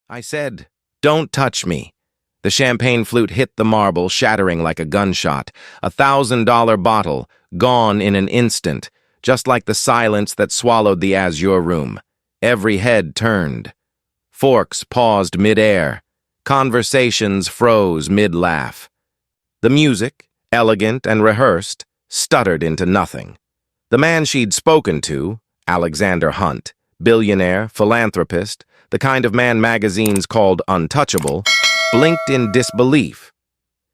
I said, "Don't touch me." The champagne flute hit the marble, shattering like a gunshot. $1,000 bottle, gone in an instant, just like the silence that swallowed the azure room. Every head turned. Forks paused mid-air. Conversations froze mid-laugh. The music, elegant and rehearsed, stuttered into nothing. The man she'd spoken to, Alexander Hunt, billionaire, philanthropist, the kind of man magazines called untouchable, blinked in disbelief.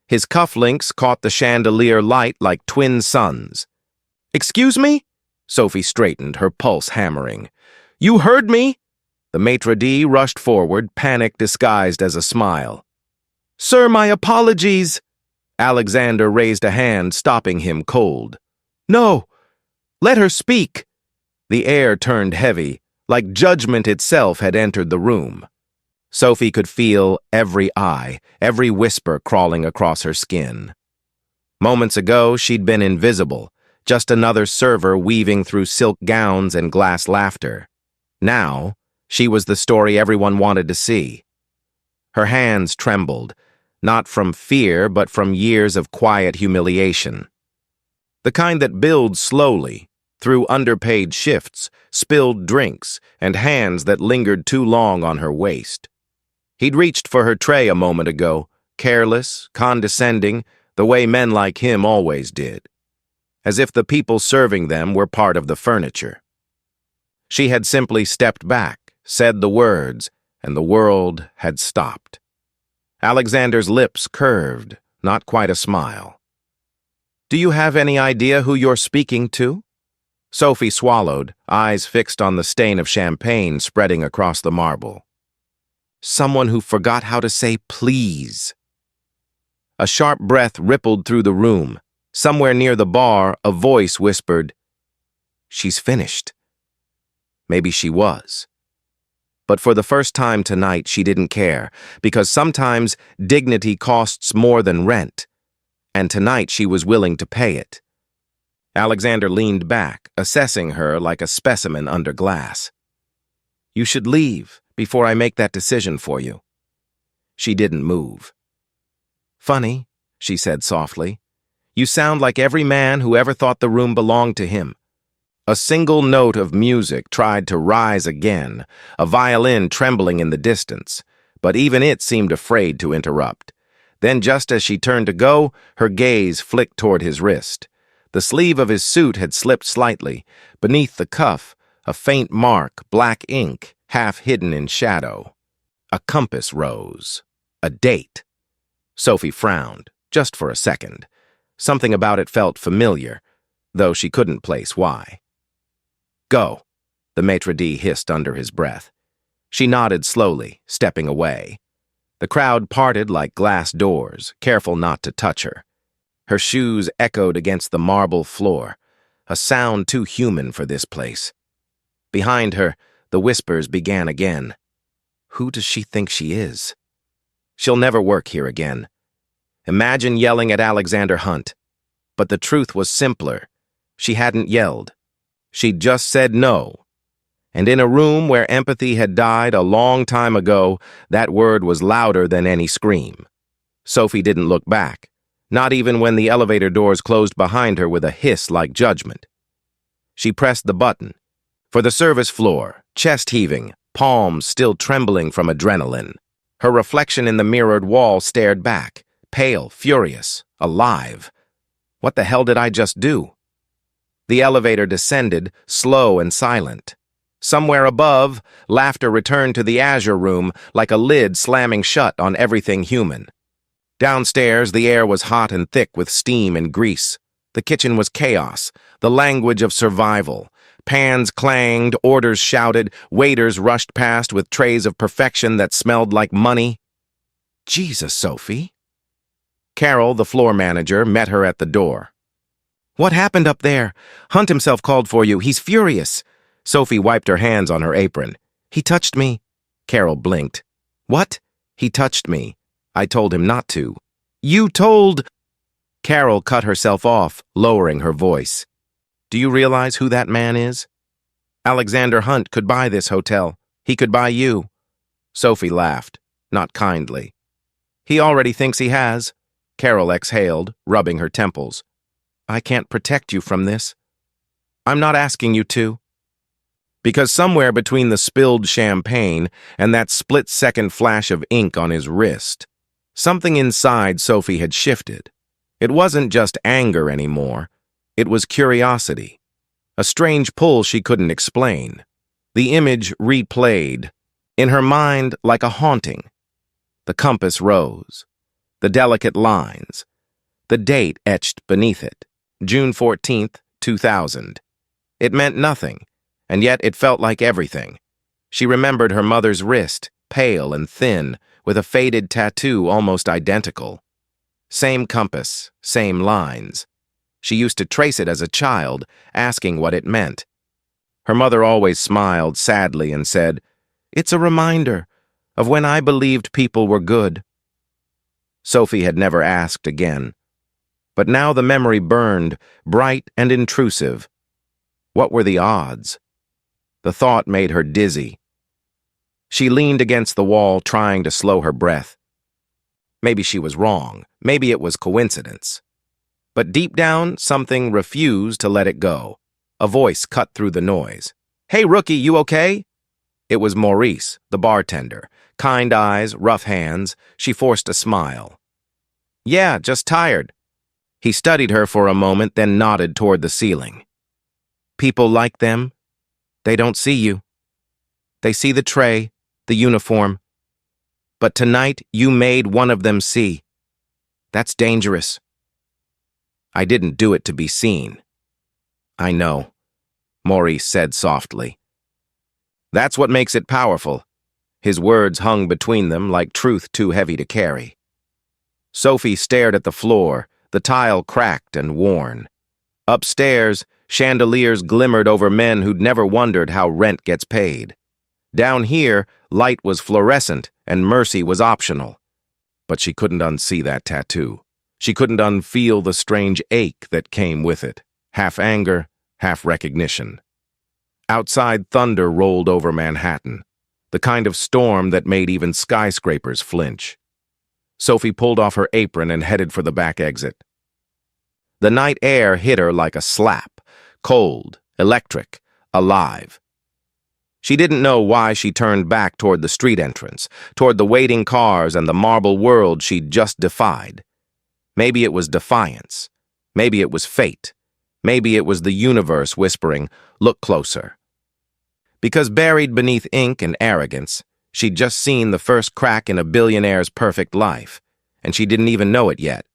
His cufflinks caught the chandelier light like twin suns. "Excuse me?" Sophie straightened, her pulse hammering. "You heard me?" The maitre d' rushed forward, panic disguised as a smile. "Sir, my apologies." Alexander raised a hand, stopping him cold. "No, let her speak." The air turned heavy, like judgment itself had entered the room. Sophie could feel every eye, every whisper crawling across her skin. Moments ago, she'd been invisible, just another server weaving through silk gowns and glass laughter. Now, she was the story everyone wanted to see. Her hands trembled, not from fear, but from years of quiet humiliation. The kind that builds slowly, through underpaid shifts, spilled drinks, and hands that lingered too long on her waist. He'd reached for her tray a moment ago, careless, condescending, the way men like him always did, as if the people serving them were part of the furniture. She had simply stepped back, said the words, and the world had stopped. Alexander's lips curved, not quite a smile. "Do you have any idea who you're speaking to?" Sophie swallowed, eyes fixed on the stain of champagne spreading across the marble. "Someone who forgot how to say please." A sharp breath rippled through the room. Somewhere near the bar, a voice whispered, "She's finished." Maybe she was. But for the first time tonight, she didn't care, because sometimes dignity costs more than rent, and tonight she was willing to pay it. Alexander leaned back, assessing her like a specimen under glass. "You should leave before I make that decision for you." She didn't move. "Funny," she said softly. "You sound like every man who ever thought the room belonged to him." A single note of music tried to rise again, a violin trembling in the distance, but even it seemed afraid to interrupt. Then, just as she turned to go, her gaze flicked toward his wrist. The sleeve of his suit had slipped slightly. Beneath the cuff, a faint mark, black ink, half hidden in shadow. A compass rose. A date. Sophie frowned, just for a second. Something about it felt familiar, though she couldn't place why. "Go," the maitre d' hissed under his breath. She nodded slowly, stepping away. The crowd parted like glass doors, careful not to touch her. Her shoes echoed against the marble floor, a sound too human for this place. Behind her, the whispers began again. Who does she think she is? She'll never work here again. Imagine yelling at Alexander Hunt. But the truth was simpler. She hadn't yelled. She'd just said no. And in a room where empathy had died a long time ago, that word was louder than any scream. Sophie didn't look back, not even when the elevator doors closed behind her with a hiss like judgment. She pressed the button. For the service floor, chest heaving, palms still trembling from adrenaline. Her reflection in the mirrored wall stared back, pale, furious, alive. What the hell did I just do? The elevator descended, slow and silent. Somewhere above, laughter returned to the azure room like a lid slamming shut on everything human. Downstairs, the air was hot and thick with steam and grease. The kitchen was chaos, the language of survival. Pans clanged, orders shouted, waiters rushed past with trays of perfection that smelled like money. Jesus, Sophie. Carol, the floor manager, met her at the door. "What happened up there? Hunt himself called for you. He's furious." Sophie wiped her hands on her apron. "He touched me." Carol blinked. "What?" "He touched me. I told him not to." "You told—" Carol cut herself off, lowering her voice. "Do you realize who that man is? Alexander Hunt could buy this hotel. He could buy you." Sophie laughed, not kindly. He already thinks he has, Carol exhaled, rubbing her temples. I can't protect you from this. I'm not asking you to. Because somewhere between the spilled champagne and that split-second flash of ink on his wrist, something inside Sophie had shifted. It wasn't just anger anymore. It was curiosity. A strange pull she couldn't explain. The image replayed, in her mind like a haunting. The compass rose. The delicate lines. The date etched beneath it. June 14th, 2000. It meant nothing, and yet it felt like everything. She remembered her mother's wrist, pale and thin, with a faded tattoo almost identical. Same compass, same lines. She used to trace it as a child, asking what it meant. Her mother always smiled sadly and said, "It's a reminder of when I believed people were good." Sophie had never asked again. But now the memory burned, bright and intrusive. What were the odds? The thought made her dizzy. She leaned against the wall, trying to slow her breath. Maybe she was wrong. Maybe it was coincidence. But deep down, something refused to let it go. A voice cut through the noise. "Hey, rookie, you okay?" It was Maurice, the bartender. Kind eyes, rough hands. She forced a smile. "Yeah, just tired." He studied her for a moment, then nodded toward the ceiling. "People like them. They don't see you. They see the tray, the uniform. But tonight, you made one of them see. That's dangerous." "I didn't do it to be seen." "I know," Maurice said softly. "That's what makes it powerful." His words hung between them like truth too heavy to carry. Sophie stared at the floor, the tile cracked and worn. Upstairs, chandeliers glimmered over men who'd never wondered how rent gets paid. Down here, light was fluorescent and mercy was optional. But she couldn't unsee that tattoo. She couldn't unfeel the strange ache that came with it, half anger, half recognition. Outside, thunder rolled over Manhattan, the kind of storm that made even skyscrapers flinch. Sophie pulled off her apron and headed for the back exit. The night air hit her like a slap, cold, electric, alive. She didn't know why she turned back toward the street entrance, toward the waiting cars and the marble world she'd just defied. Maybe it was defiance. Maybe it was fate. Maybe it was the universe whispering, "Look closer." Because buried beneath ink and arrogance, she'd just seen the first crack in a billionaire's perfect life, and she didn't even know it yet.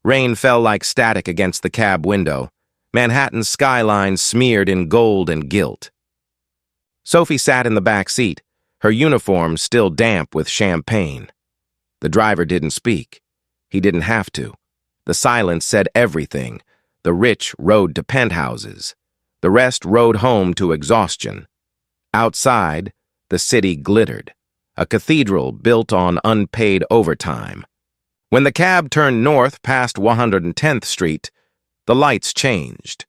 Rain fell like static against the cab window, Manhattan's skyline smeared in gold and gilt. Sophie sat in the back seat, her uniform still damp with champagne. The driver didn't speak. He didn't have to. The silence said everything. The rich rode to penthouses. The rest rode home to exhaustion. Outside, the city glittered, a cathedral built on unpaid overtime. When the cab turned north past 110th Street, the lights changed.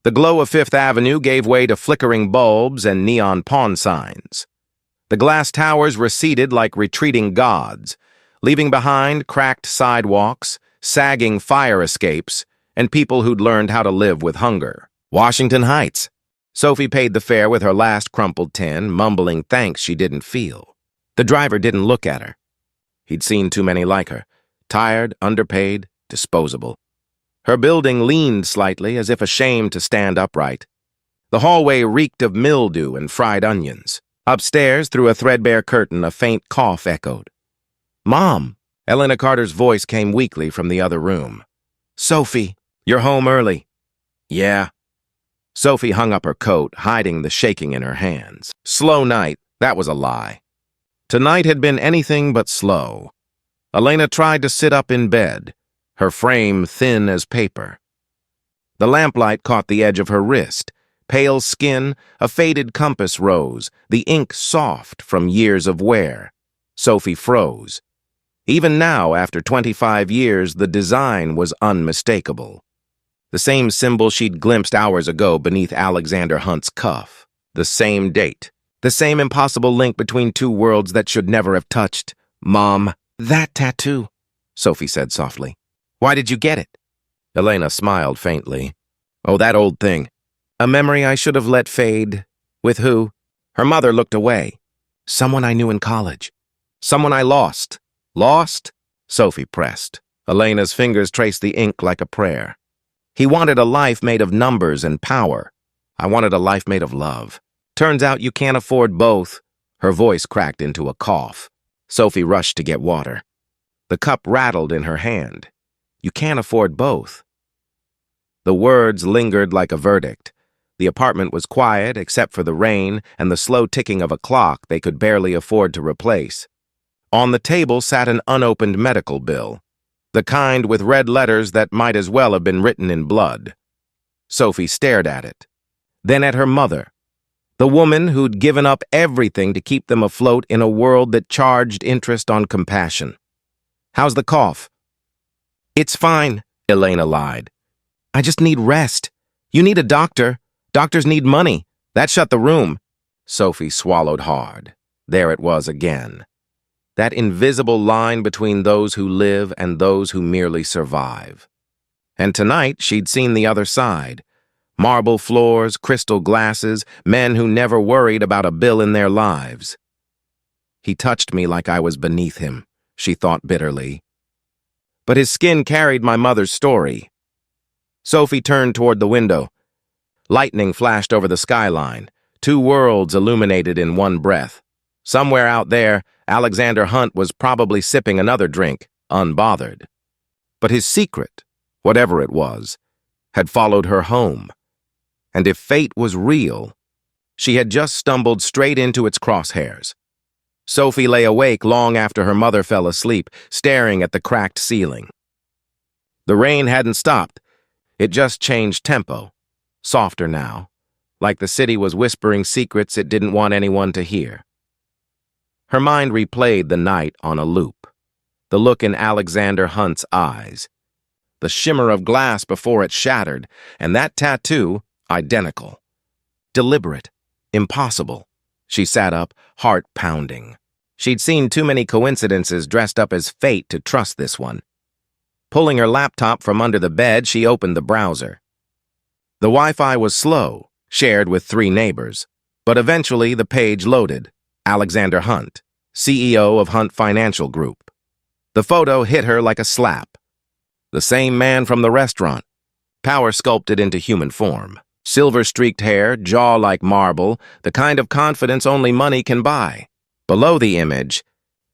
The glow of Fifth Avenue gave way to flickering bulbs and neon pawn signs. The glass towers receded like retreating gods, leaving behind cracked sidewalks, sagging fire escapes, and people who'd learned how to live with hunger. Washington Heights. Sophie paid the fare with her last crumpled tin, mumbling thanks she didn't feel. The driver didn't look at her. He'd seen too many like her. Tired, underpaid, disposable. Her building leaned slightly, as if ashamed to stand upright. The hallway reeked of mildew and fried onions. Upstairs, through a threadbare curtain, a faint cough echoed. "Mom!" Elena Carter's voice came weakly from the other room. "Sophie, you're home early." "Yeah." Sophie hung up her coat, hiding the shaking in her hands. Slow night, that was a lie. Tonight had been anything but slow. Elena tried to sit up in bed, her frame thin as paper. The lamplight caught the edge of her wrist. Pale skin, a faded compass rose, the ink soft from years of wear. Sophie froze. Even now, after 25 years, the design was unmistakable. The same symbol she'd glimpsed hours ago beneath Alexander Hunt's cuff. The same date. The same impossible link between two worlds that should never have touched. Mom, that tattoo, Sophie said softly. Why did you get it? Elena smiled faintly. Oh, that old thing. A memory I should have let fade. With who? Her mother looked away. Someone I knew in college. Someone I lost. Lost? Sophie pressed. Elena's fingers traced the ink like a prayer. He wanted a life made of numbers and power. I wanted a life made of love. Turns out you can't afford both. Her voice cracked into a cough. Sophie rushed to get water. The cup rattled in her hand. You can't afford both. The words lingered like a verdict. The apartment was quiet except for the rain and the slow ticking of a clock they could barely afford to replace. On the table sat an unopened medical bill, the kind with red letters that might as well have been written in blood. Sophie stared at it, then at her mother, the woman who'd given up everything to keep them afloat in a world that charged interest on compassion. How's the cough? It's fine, Elena lied. I just need rest. You need a doctor. Doctors need money. That shut the room. Sophie swallowed hard. There it was again. That invisible line between those who live and those who merely survive. And tonight she'd seen the other side. Marble floors, crystal glasses, men who never worried about a bill in their lives. He touched me like I was beneath him, she thought bitterly. But his skin carried my mother's story. Sophie turned toward the window. Lightning flashed over the skyline, two worlds illuminated in one breath. Somewhere out there, Alexander Hunt was probably sipping another drink, unbothered. But his secret, whatever it was, had followed her home. And if fate was real, she had just stumbled straight into its crosshairs. Sophie lay awake long after her mother fell asleep, staring at the cracked ceiling. The rain hadn't stopped. It just changed tempo, softer now, like the city was whispering secrets it didn't want anyone to hear. Her mind replayed the night on a loop, the look in Alexander Hunt's eyes, the shimmer of glass before it shattered, and that tattoo, identical. Deliberate, impossible. She sat up, heart pounding. She'd seen too many coincidences dressed up as fate to trust this one. Pulling her laptop from under the bed, she opened the browser. The Wi-Fi was slow, shared with 3 neighbors, but eventually the page loaded. Alexander Hunt, CEO of Hunt Financial Group. The photo hit her like a slap. The same man from the restaurant, power sculpted into human form. Silver-streaked hair, jaw like marble, the kind of confidence only money can buy. Below the image,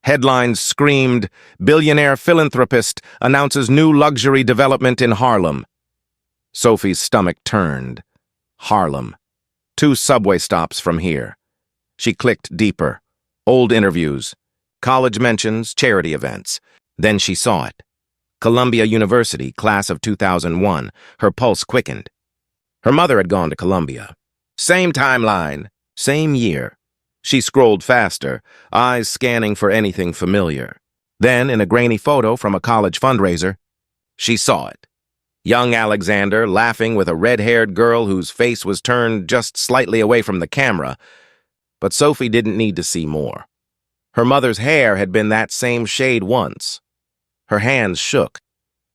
headlines screamed, "Billionaire philanthropist announces new luxury development in Harlem." Sophie's stomach turned. Harlem. 2 subway stops from here. She clicked deeper. Old interviews, college mentions, charity events. Then she saw it. Columbia University, class of 2001. Her pulse quickened. Her mother had gone to Columbia. Same timeline, same year. She scrolled faster, eyes scanning for anything familiar. Then, in a grainy photo from a college fundraiser, she saw it. Young Alexander laughing with a red-haired girl whose face was turned just slightly away from the camera. But Sophie didn't need to see more. Her mother's hair had been that same shade once. Her hands shook.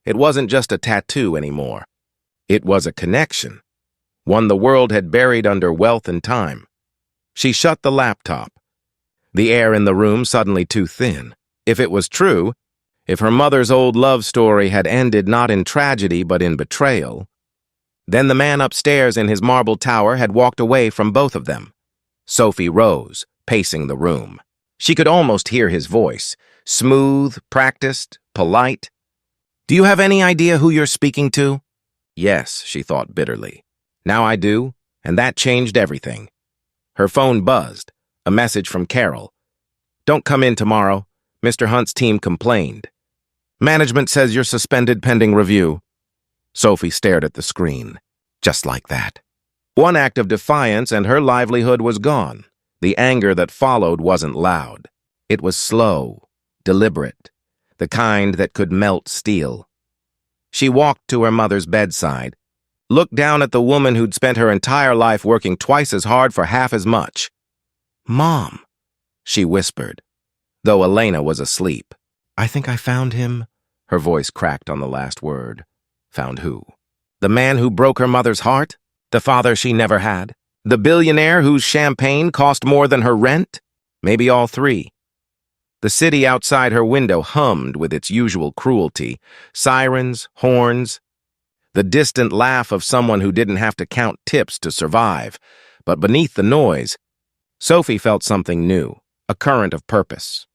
It wasn't just a tattoo anymore. It was a connection, one the world had buried under wealth and time. She shut the laptop. The air in the room suddenly too thin. If it was true, if her mother's old love story had ended not in tragedy but in betrayal, then the man upstairs in his marble tower had walked away from both of them. Sophie rose, pacing the room. She could almost hear his voice, smooth, practiced, polite. "Do you have any idea who you're speaking to?" Yes, she thought bitterly. Now I do, and that changed everything. Her phone buzzed, a message from Carol. "Don't come in tomorrow. Mr. Hunt's team complained. Management says you're suspended pending review." Sophie stared at the screen. Just like that. One act of defiance and her livelihood was gone. The anger that followed wasn't loud. It was slow, deliberate, the kind that could melt steel. She walked to her mother's bedside, looked down at the woman who'd spent her entire life working twice as hard for half as much. "Mom," she whispered, though Elena was asleep. "I think I found him." Her voice cracked on the last word. Found who? The man who broke her mother's heart? The father she never had? The billionaire whose champagne cost more than her rent? Maybe all three. The city outside her window hummed with its usual cruelty. Sirens, horns, the distant laugh of someone who didn't have to count tips to survive. But beneath the noise, Sophie felt something new, a current of purpose.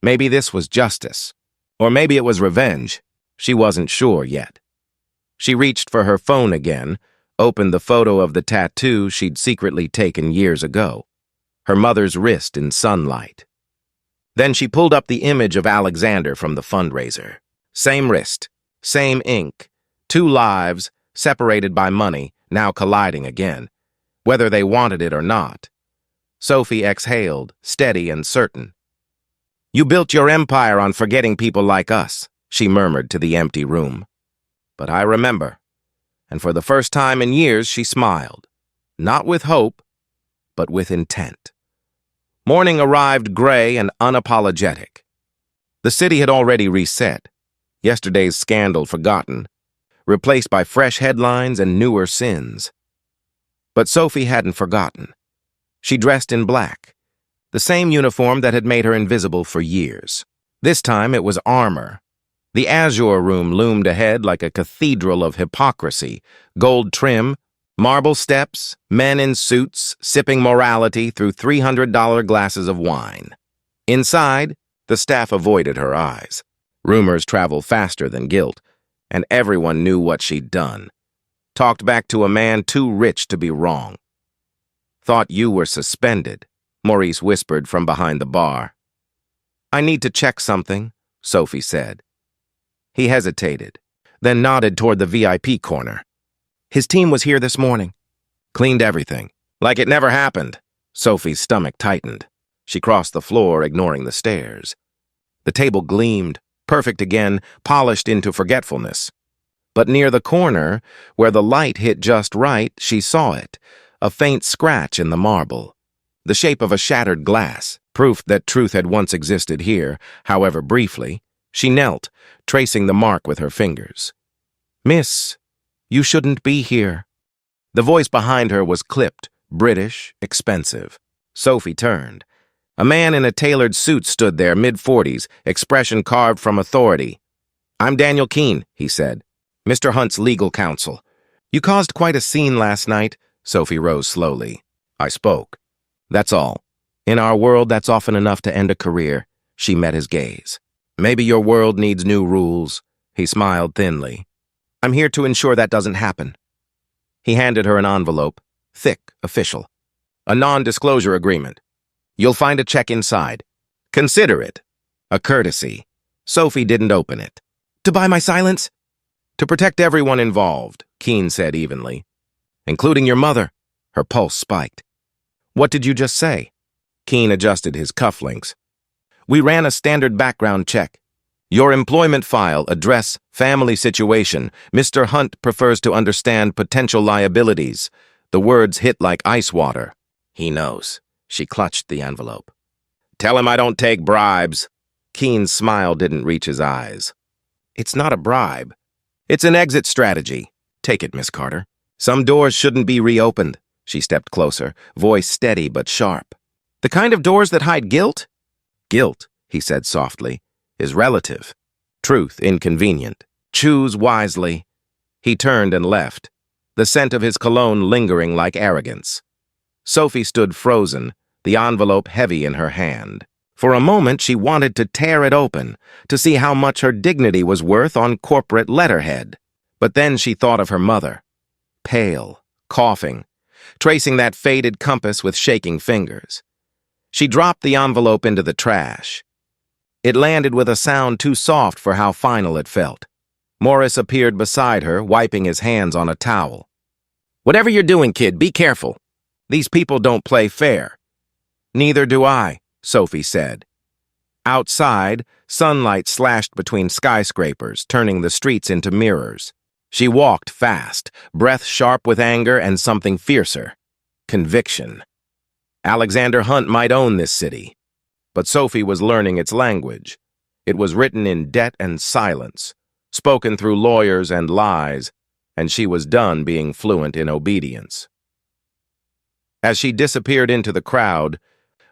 Maybe this was justice. Or maybe it was revenge. She wasn't sure yet. She reached for her phone again, opened the photo of the tattoo she'd secretly taken years ago, her mother's wrist in sunlight. Then she pulled up the image of Alexander from the fundraiser. Same wrist, same ink, two lives, separated by money, now colliding again, whether they wanted it or not. Sophie exhaled, steady and certain. "You built your empire on forgetting people like us," she murmured to the empty room. "But I remember." And for the first time in years, she smiled. Not with hope, but with intent. Morning arrived gray and unapologetic. The city had already reset, yesterday's scandal forgotten, replaced by fresh headlines and newer sins. But Sophie hadn't forgotten. She dressed in black, the same uniform that had made her invisible for years. This time it was armor. The azure room loomed ahead like a cathedral of hypocrisy, gold trim, marble steps, men in suits sipping morality through $300 glasses of wine. Inside, the staff avoided her eyes. Rumors travel faster than guilt, and everyone knew what she'd done. Talked back to a man too rich to be wrong. "Thought you were suspended," Maurice whispered from behind the bar. "I need to check something," Sophie said. He hesitated, then nodded toward the VIP corner. "His team was here this morning. Cleaned everything. Like it never happened." Sophie's stomach tightened. She crossed the floor, ignoring the stairs. The table gleamed, perfect again, polished into forgetfulness. But near the corner, where the light hit just right, she saw it, a faint scratch in the marble. The shape of a shattered glass, proof that truth had once existed here, however briefly. She knelt, tracing the mark with her fingers. "Miss, you shouldn't be here." The voice behind her was clipped, British, expensive. Sophie turned. A man in a tailored suit stood there, mid-40s, expression carved from authority. "I'm Daniel Keene," he said, "Mr. Hunt's legal counsel. You caused quite a scene last night." Sophie rose slowly. "I spoke. That's all. In our world, that's often enough to end a career." She met his gaze. "Maybe your world needs new rules." He smiled thinly. "I'm here to ensure that doesn't happen." He handed her an envelope, thick, official. "A non-disclosure agreement. You'll find a check inside. Consider it a courtesy." Sophie didn't open it. "To buy my silence?" "To protect everyone involved," Keene said evenly. "Including your mother." Her pulse spiked. "What did you just say?" Keene adjusted his cufflinks. "We ran a standard background check. Your employment file, address, family situation. Mr. Hunt prefers to understand potential liabilities." The words hit like ice water. "He knows." She clutched the envelope. "Tell him I don't take bribes." Keene's smile didn't reach his eyes. "It's not a bribe. It's an exit strategy. Take it, Miss Carter. Some doors shouldn't be reopened." She stepped closer, voice steady but sharp. "The kind of doors that hide guilt?" "Guilt," he said softly, "is relative. Truth inconvenient. Choose wisely." He turned and left, the scent of his cologne lingering like arrogance. Sophie stood frozen, the envelope heavy in her hand. For a moment, she wanted to tear it open, to see how much her dignity was worth on corporate letterhead. But then she thought of her mother, pale, coughing, tracing that faded compass with shaking fingers. She dropped the envelope into the trash. It landed with a sound too soft for how final it felt. Morris appeared beside her, wiping his hands on a towel. "Whatever you're doing, kid, be careful. These people don't play fair." "Neither do I," Sophie said. Outside, sunlight slashed between skyscrapers, turning the streets into mirrors. She walked fast, breath sharp with anger and something fiercer. Conviction. Alexander Hunt might own this city, but Sophie was learning its language. It was written in debt and silence, spoken through lawyers and lies, and she was done being fluent in obedience. As she disappeared into the crowd,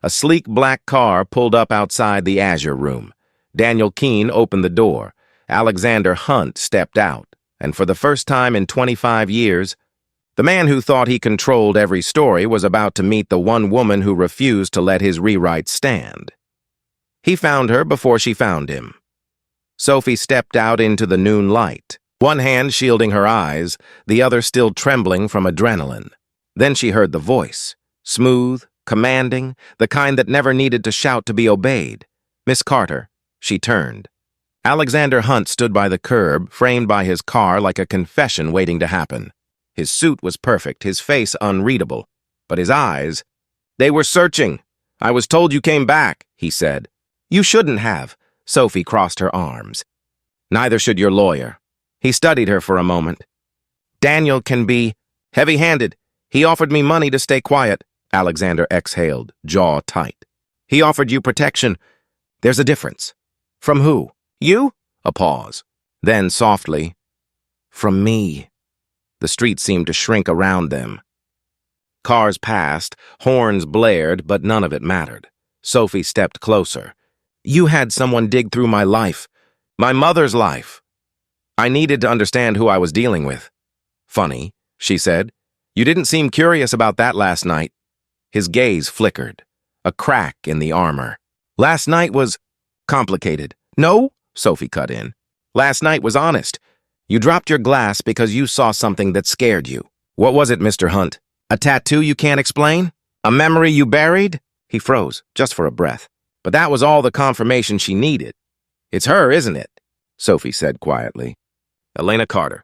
a sleek black car pulled up outside the Azure Room. Daniel Keene opened the door. Alexander Hunt stepped out, and for the first time in 25 years, the man who thought he controlled every story was about to meet the one woman who refused to let his rewrite stand. He found her before she found him. Sophie stepped out into the noon light, one hand shielding her eyes, the other still trembling from adrenaline. Then she heard the voice, smooth, commanding, the kind that never needed to shout to be obeyed. "Miss Carter." She turned. Alexander Hunt stood by the curb, framed by his car like a confession waiting to happen. His suit was perfect, his face unreadable, but his eyes, they were searching. "I was told you came back," he said. "You shouldn't have." Sophie crossed her arms. "Neither should your lawyer." He studied her for a moment. "Daniel can be heavy-handed. He offered me money to stay quiet." Alexander exhaled, jaw tight. "He offered you protection. There's a difference." "From who? You?" A pause. Then softly, "From me." The street seemed to shrink around them. Cars passed, horns blared, but none of it mattered. Sophie stepped closer. "You had someone dig through my life. My mother's life. I needed to understand who I was dealing with." "Funny," she said. "You didn't seem curious about that last night." His gaze flickered. A crack in the armor. "Last night was complicated." "No," Sophie cut in. "Last night was honest. You dropped your glass because you saw something that scared you." "What was it, Mr. Hunt? A tattoo you can't explain? A memory you buried?" He froze, just for a breath. But that was all the confirmation she needed. "It's her, isn't it?" Sophie said quietly. "Elena Carter.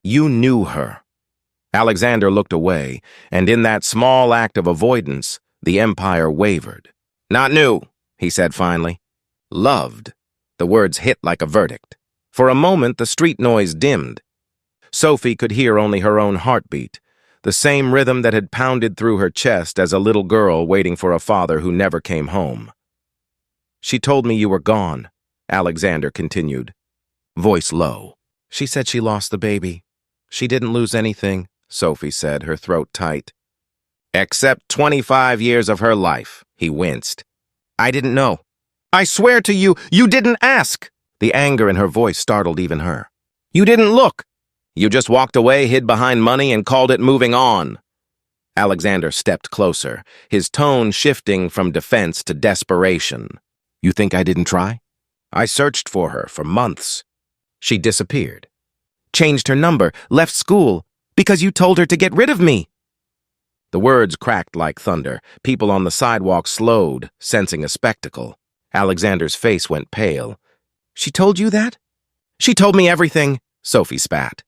You knew her." Alexander looked away, and in that small act of avoidance, the Empire wavered. "Not new," he said finally. "Loved." The words hit like a verdict. For a moment, the street noise dimmed. Sophie could hear only her own heartbeat, the same rhythm that had pounded through her chest as a little girl waiting for a father who never came home. "She told me you were gone," Alexander continued, voice low. "She said she lost the baby. She didn't lose anything," Sophie said, her throat tight. "Except 25 years of her life," he winced. "I didn't know. I swear to you, you didn't ask." The anger in her voice startled even her. "You didn't look. You just walked away, hid behind money, and called it moving on." Alexander stepped closer, his tone shifting from defense to desperation. "You think I didn't try? I searched for her for months. She disappeared. Changed her number, left school, because you told her to get rid of me." The words cracked like thunder. People on the sidewalk slowed, sensing a spectacle. Alexander's face went pale. "She told you that?" "She told me everything," Sophie spat.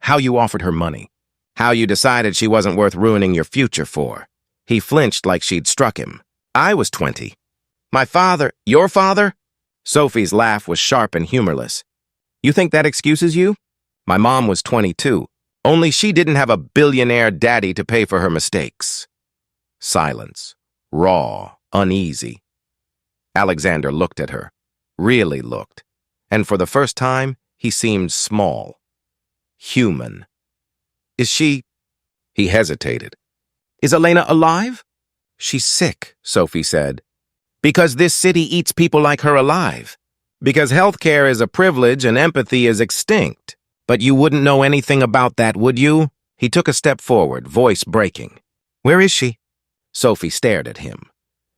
"How you offered her money. How you decided she wasn't worth ruining your future for." He flinched like she'd struck him. "I was 20. My father, your father?" Sophie's laugh was sharp and humorless. "You think that excuses you? My mom was 22. Only she didn't have a billionaire daddy to pay for her mistakes." Silence. Raw, uneasy. Alexander looked at her. Really looked. And for the first time, he seemed small. Human. "Is she—" He hesitated. "Is Elena alive?" "She's sick," Sophie said. "Because this city eats people like her alive. Because healthcare is a privilege and empathy is extinct. But you wouldn't know anything about that, would you?" He took a step forward, voice breaking. "Where is she?" Sophie stared at him.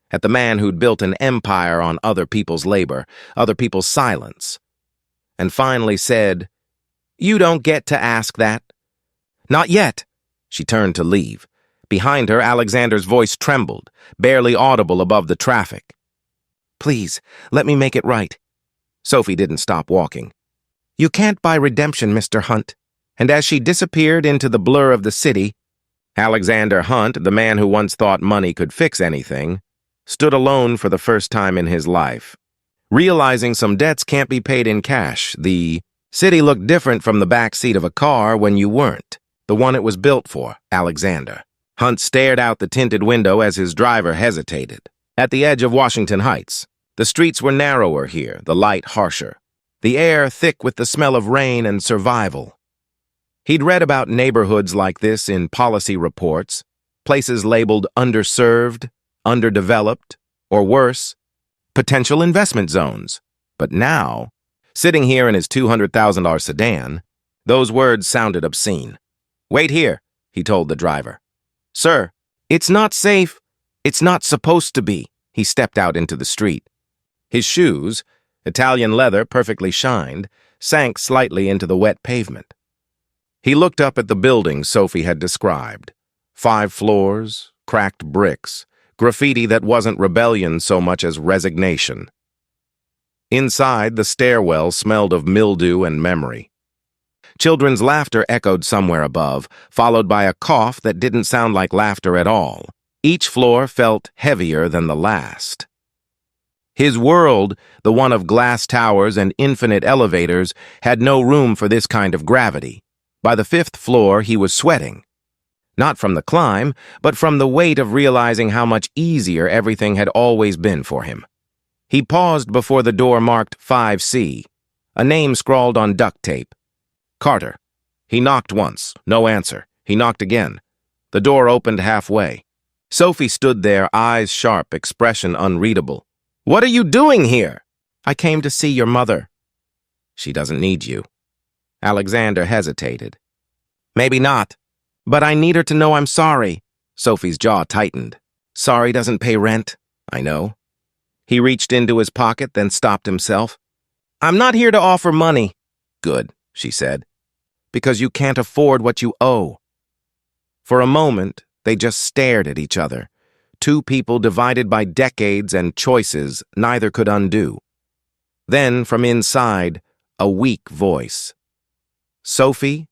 At the man who'd built an empire on other people's labor, other people's silence. And finally said, "You don't get to ask that." "Not yet." She turned to leave. Behind her, Alexander's voice trembled, barely audible above the traffic. "Please, let me make it right." Sophie didn't stop walking. "You can't buy redemption, Mr. Hunt." And as she disappeared into the blur of the city, Alexander Hunt, the man who once thought money could fix anything, stood alone for the first time in his life. Realizing some debts can't be paid in cash, the city looked different from the back seat of a car when you weren't, the one it was built for, Alexander. Hunt stared out the tinted window as his driver hesitated. At the edge of Washington Heights, the streets were narrower here, the light harsher, the air thick with the smell of rain and survival. He'd read about neighborhoods like this in policy reports, places labeled underserved, underdeveloped, or worse, potential investment zones. But now, sitting here in his $200,000 sedan, those words sounded obscene. "Wait here," he told the driver. "Sir, it's not safe. It's not supposed to be." He stepped out into the street. His shoes, Italian leather perfectly shined, sank slightly into the wet pavement. He looked up at the building Sophie had described. 5 floors, cracked bricks, graffiti that wasn't rebellion so much as resignation. Inside, the stairwell smelled of mildew and memory. Children's laughter echoed somewhere above, followed by a cough that didn't sound like laughter at all. Each floor felt heavier than the last. His world, the one of glass towers and infinite elevators, had no room for this kind of gravity. By the 5th floor, he was sweating. Not from the climb, but from the weight of realizing how much easier everything had always been for him. He paused before the door marked 5C, a name scrawled on duct tape. Carter. He knocked once, no answer. He knocked again. The door opened halfway. Sophie stood there, eyes sharp, expression unreadable. "What are you doing here?" "I came to see your mother." "She doesn't need you." Alexander hesitated. "Maybe not, but I need her to know I'm sorry." Sophie's jaw tightened. "Sorry doesn't pay rent." "I know." He reached into his pocket, then stopped himself. "I'm not here to offer money." "Good," she said. "Because you can't afford what you owe." For a moment, they just stared at each other. Two people divided by decades and choices neither could undo. Then, from inside, a weak voice. "Sophie?"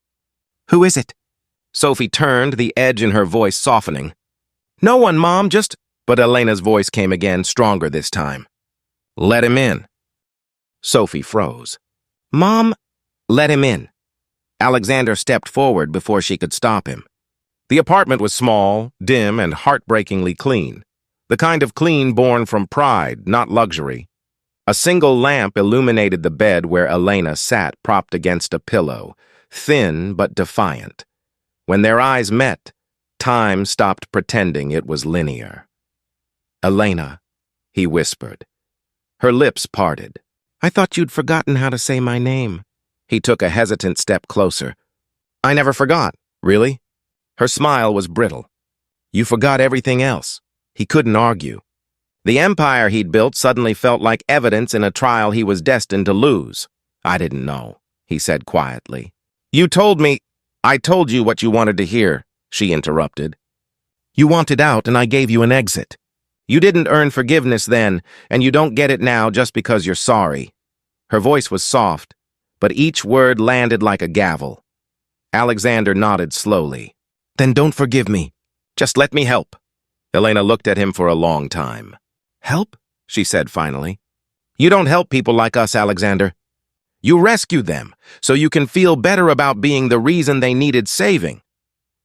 "Who is it?" Sophie turned, the edge in her voice softening. "No one, Mom, just—" But Elena's voice came again, stronger this time. "Let him in." Sophie froze. "Mom, let him in." Alexander stepped forward before she could stop him. The apartment was small, dim, and heartbreakingly clean. The kind of clean born from pride, not luxury. A single lamp illuminated the bed where Elena sat propped against a pillow, thin but defiant. When their eyes met, time stopped pretending it was linear. "Elena," he whispered. Her lips parted. "I thought you'd forgotten how to say my name." He took a hesitant step closer. "I never forgot." "Really?" Her smile was brittle. "You forgot everything else." He couldn't argue. The empire he'd built suddenly felt like evidence in a trial he was destined to lose. "I didn't know," he said quietly. "You told me—" "I told you what you wanted to hear," she interrupted. "You wanted out and I gave you an exit. You didn't earn forgiveness then, and you don't get it now just because you're sorry." Her voice was soft, but each word landed like a gavel. Alexander nodded slowly. "Then don't forgive me. Just let me help." Elena looked at him for a long time. "Help?" she said finally. "You don't help people like us, Alexander. You rescue them, so you can feel better about being the reason they needed saving."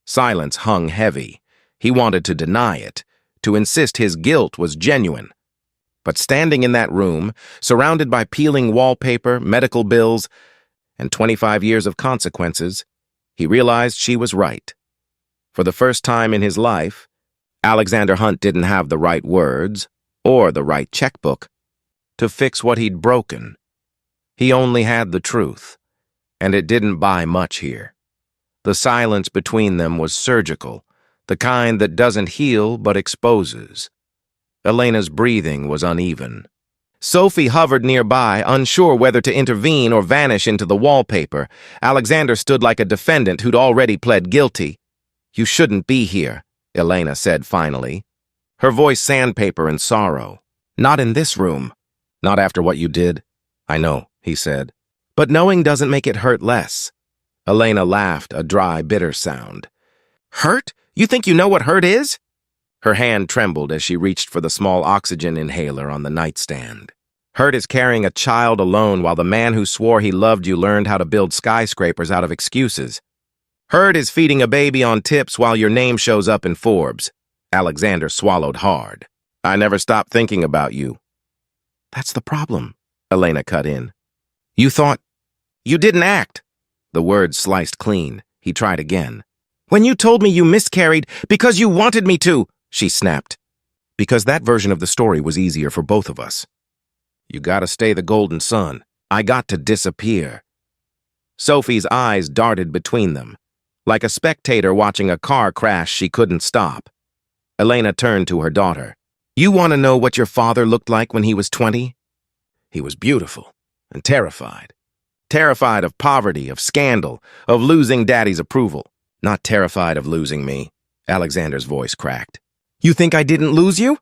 Silence hung heavy. He wanted to deny it, to insist his guilt was genuine. But standing in that room, surrounded by peeling wallpaper, medical bills, and 25 years of consequences, he realized she was right. For the first time in his life, Alexander Hunt didn't have the right words or the right checkbook to fix what he'd broken. He only had the truth, and it didn't buy much here. The silence between them was surgical, the kind that doesn't heal but exposes. Elena's breathing was uneven. Sophie hovered nearby, unsure whether to intervene or vanish into the wallpaper. Alexander stood like a defendant who'd already pled guilty. "You shouldn't be here," Elena said finally. Her voice sandpaper and sorrow. "Not in this room. Not after what you did." "I know," he said. "But knowing doesn't make it hurt less." Elena laughed, a dry, bitter sound. "Hurt? You think you know what hurt is?" Her hand trembled as she reached for the small oxygen inhaler on the nightstand. "Hurt is carrying a child alone while the man who swore he loved you learned how to build skyscrapers out of excuses." Heard is feeding a baby on tips while your name shows up in Forbes. Alexander swallowed hard. I never stopped thinking about you. That's the problem, Elena cut in. You thought... You didn't act. The words sliced clean. He tried again. When you told me you miscarried because you wanted me to, she snapped. Because that version of the story was easier for both of us. You gotta stay the golden son. I got to disappear. Sophie's eyes darted between them. Like a spectator watching a car crash she couldn't stop. Elena turned to her daughter. You want to know what your father looked like when he was 20? He was beautiful and terrified. Terrified of poverty, of scandal, of losing Daddy's approval. Not terrified of losing me. Alexander's voice cracked. You think I didn't lose you?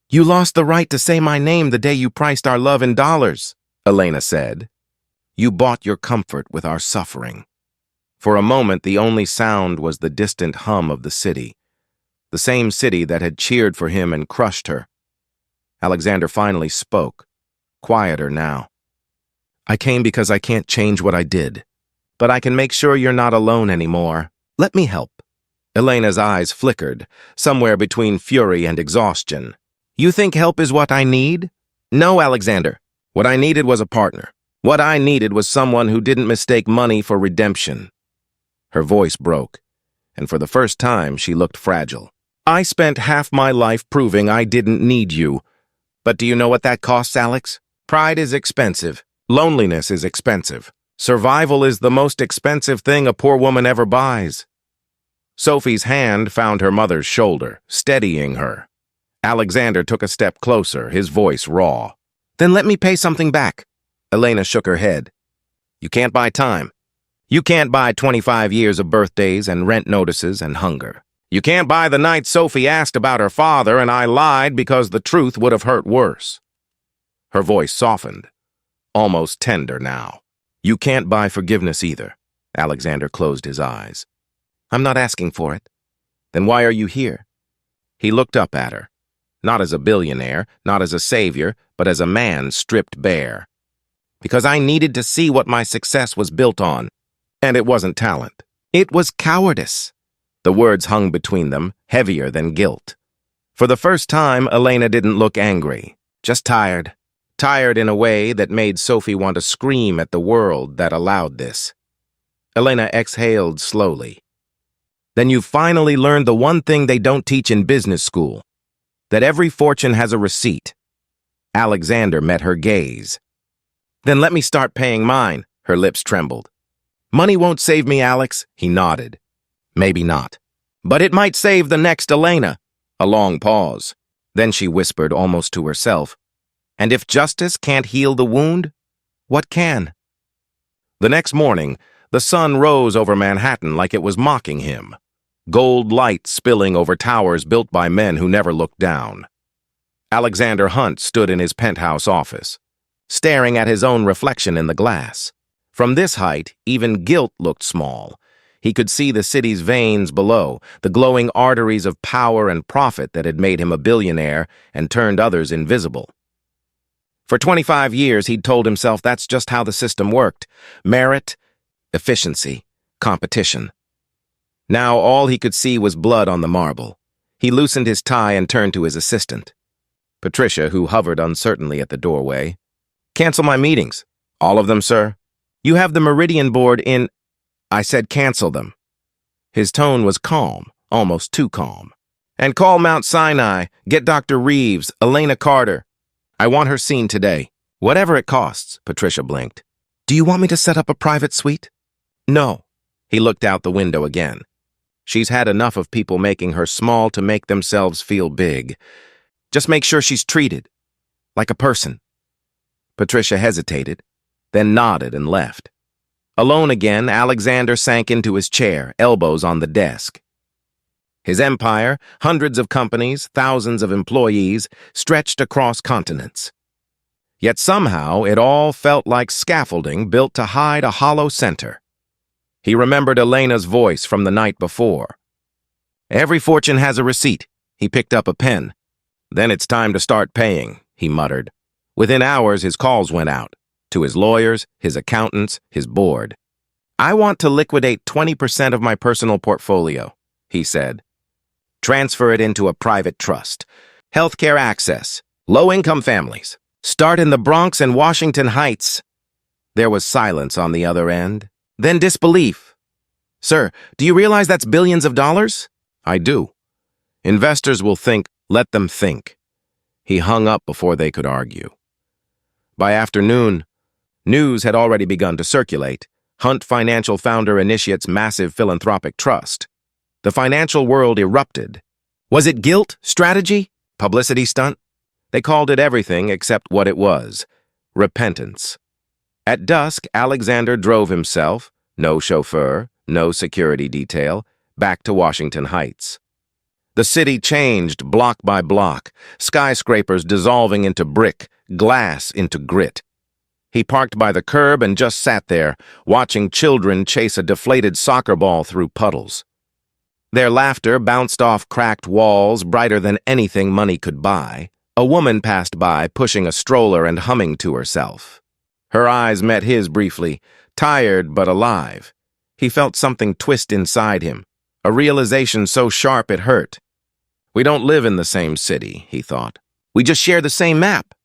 You lost the right to say my name the day you priced our love in dollars, Elena said. You bought your comfort with our suffering. For a moment, the only sound was the distant hum of the city. The same city that had cheered for him and crushed her. Alexander finally spoke, quieter now. I came because I can't change what I did, but I can make sure you're not alone anymore. Let me help. Elena's eyes flickered, somewhere between fury and exhaustion. You think help is what I need? No, Alexander. What I needed was a partner. What I needed was someone who didn't mistake money for redemption. Her voice broke, and for the first time she looked fragile. I spent half my life proving I didn't need you. But do you know what that costs, Alex? Pride is expensive. Loneliness is expensive. Survival is the most expensive thing a poor woman ever buys. Sophie's hand found her mother's shoulder, steadying her. Alexander took a step closer, his voice raw. Then let me pay something back. Elena shook her head. You can't buy time. You can't buy 25 years of birthdays and rent notices and hunger. You can't buy the night Sophie asked about her father and I lied because the truth would have hurt worse. Her voice softened, almost tender now. You can't buy forgiveness either. Alexander closed his eyes. I'm not asking for it. Then why are you here? He looked up at her. Not as a billionaire, not as a savior, but as a man stripped bare. Because I needed to see what my success was built on. And it wasn't talent. It was cowardice. The words hung between them, heavier than guilt. For the first time, Elena didn't look angry, just tired. Tired in a way that made Sophie want to scream at the world that allowed this. Elena exhaled slowly. Then you finally learned the one thing they don't teach in business school, that every fortune has a receipt. Alexander met her gaze. Then let me start paying mine, her lips trembled. Money won't save me, Alex, he nodded. Maybe not. But it might save the next Elena. A long pause. Then she whispered almost to herself, and if justice can't heal the wound, what can? The next morning, the sun rose over Manhattan like it was mocking him. Gold light spilling over towers built by men who never looked down. Alexander Hunt stood in his penthouse office, staring at his own reflection in the glass. From this height, even guilt looked small. He could see the city's veins below, the glowing arteries of power and profit that had made him a billionaire and turned others invisible. For 25 years, he'd told himself that's just how the system worked. Merit, efficiency, competition. Now all he could see was blood on the marble. He loosened his tie and turned to his assistant, Patricia, who hovered uncertainly at the doorway. Cancel my meetings. All of them, sir. You have the Meridian board in... I said cancel them. His tone was calm, almost too calm. And call Mount Sinai, get Dr. Reeves, Elena Carter. I want her seen today. Whatever it costs, Patricia blinked. Do you want me to set up a private suite? No. He looked out the window again. She's had enough of people making her small to make themselves feel big. Just make sure she's treated like a person. Patricia hesitated, then nodded and left. Alone again, Alexander sank into his chair, elbows on the desk. His empire, hundreds of companies, thousands of employees, stretched across continents. Yet somehow it all felt like scaffolding built to hide a hollow center. He remembered Elena's voice from the night before. Every fortune has a receipt. He picked up a pen. Then it's time to start paying, he muttered. Within hours, his calls went out. To his lawyers, his accountants, his board. I want to liquidate 20% of my personal portfolio, he said. Transfer it into a private trust. Healthcare access. Low-income families. Start in the Bronx and Washington Heights. There was silence on the other end. Then disbelief. Sir, do you realize that's billions of dollars? I do. Investors will think, let them think. He hung up before they could argue. By afternoon, news had already begun to circulate. Hunt Financial founder initiates massive philanthropic trust. The financial world erupted. Was it guilt, strategy, publicity stunt? They called it everything except what it was: repentance. At dusk, Alexander drove himself, no chauffeur, no security detail, back to Washington Heights. The city changed block by block, skyscrapers dissolving into brick, glass into grit. He parked by the curb and just sat there, watching children chase a deflated soccer ball through puddles. Their laughter bounced off cracked walls brighter than anything money could buy. A woman passed by, pushing a stroller and humming to herself. Her eyes met his briefly, tired but alive. He felt something twist inside him, a realization so sharp it hurt. We don't live in the same city, he thought. We just share the same map.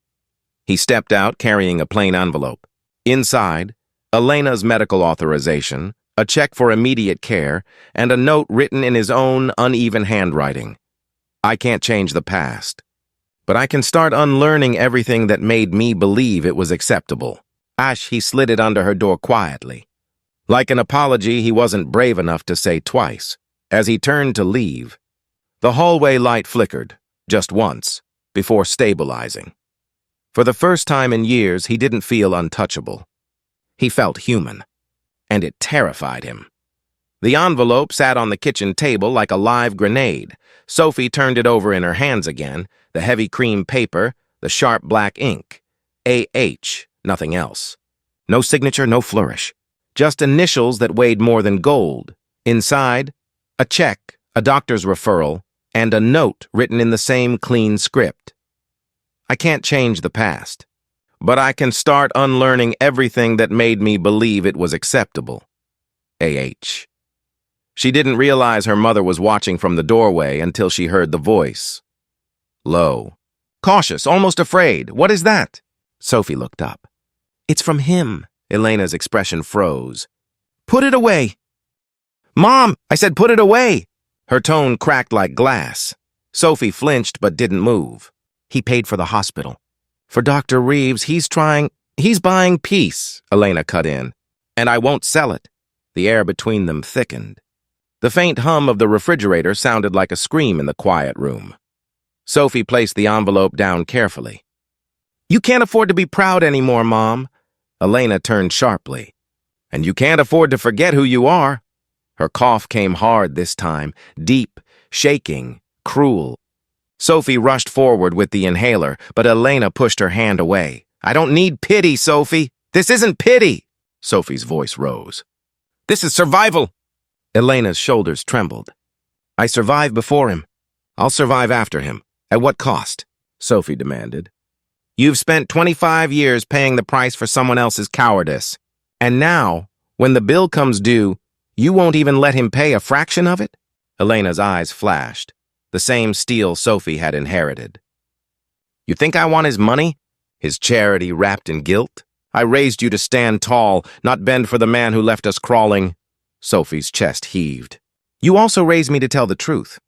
He stepped out, carrying a plain envelope. Inside, Elena's medical authorization, a check for immediate care, and a note written in his own uneven handwriting. I can't change the past, but I can start unlearning everything that made me believe it was acceptable. He slid it under her door quietly. Like an apology he wasn't brave enough to say twice. As he turned to leave, the hallway light flickered, just once, before stabilizing. For the first time in years, he didn't feel untouchable. He felt human, and it terrified him. The envelope sat on the kitchen table like a live grenade. Sophie turned it over in her hands again, the heavy cream paper, the sharp black ink. A.H., nothing else. No signature, no flourish. Just initials that weighed more than gold. Inside, a check, a doctor's referral, and a note written in the same clean script. I can't change the past, but I can start unlearning everything that made me believe it was acceptable. A.H. She didn't realize her mother was watching from the doorway until she heard the voice. Low. Cautious, almost afraid. What is that? Sophie looked up. It's from him. Elena's expression froze. Put it away. Mom, I said put it away. Her tone cracked like glass. Sophie flinched but didn't move. He paid for the hospital. For Dr. Reeves, he's buying peace, Elena cut in. And I won't sell it. The air between them thickened. The faint hum of the refrigerator sounded like a scream in the quiet room. Sophie placed the envelope down carefully. You can't afford to be proud anymore, Mom. Elena turned sharply. And you can't afford to forget who you are. Her cough came hard this time, deep, shaking, cruel. Sophie rushed forward with the inhaler, but Elena pushed her hand away. I don't need pity, Sophie. This isn't pity. Sophie's voice rose. This is survival. Elena's shoulders trembled. I survived before him. I'll survive after him. At what cost? Sophie demanded. You've spent 25 years paying the price for someone else's cowardice. And now, when the bill comes due, you won't even let him pay a fraction of it? Elena's eyes flashed, the same steel Sophie had inherited. You think I want his money? His charity wrapped in guilt? I raised you to stand tall, not bend for the man who left us crawling. Sophie's chest heaved. You also raised me to tell the truth.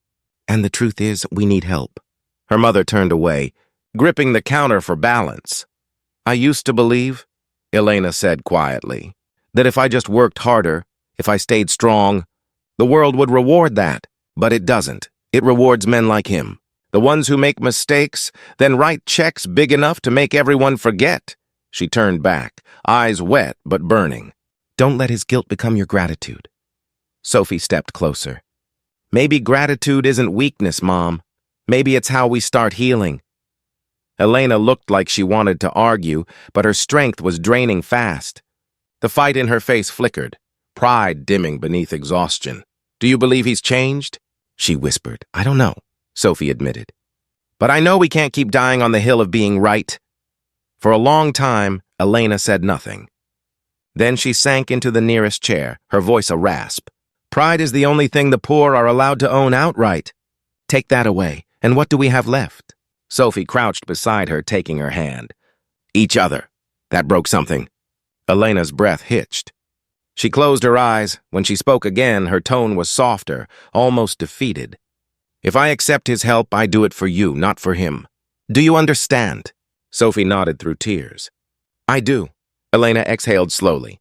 And the truth is, we need help. Her mother turned away, gripping the counter for balance. I used to believe, Elena said quietly, that if I just worked harder, if I stayed strong, the world would reward that. But it doesn't. It rewards men like him, the ones who make mistakes, then write checks big enough to make everyone forget. She turned back, eyes wet but burning. Don't let his guilt become your gratitude. Sophie stepped closer. Maybe gratitude isn't weakness, Mom. Maybe it's how we start healing. Elena looked like she wanted to argue, but her strength was draining fast. The fight in her face flickered, pride dimming beneath exhaustion. Do you believe he's changed? She whispered. I don't know, Sophie admitted. But I know we can't keep dying on the hill of being right. For a long time, Elena said nothing. Then she sank into the nearest chair, her voice a rasp. Pride is the only thing the poor are allowed to own outright. Take that away, and what do we have left? Sophie crouched beside her, taking her hand. Each other. That broke something. Elena's breath hitched. She closed her eyes. When she spoke again, her tone was softer, almost defeated. If I accept his help, I do it for you, not for him. Do you understand? Sophie nodded through tears. I do. Elena exhaled slowly.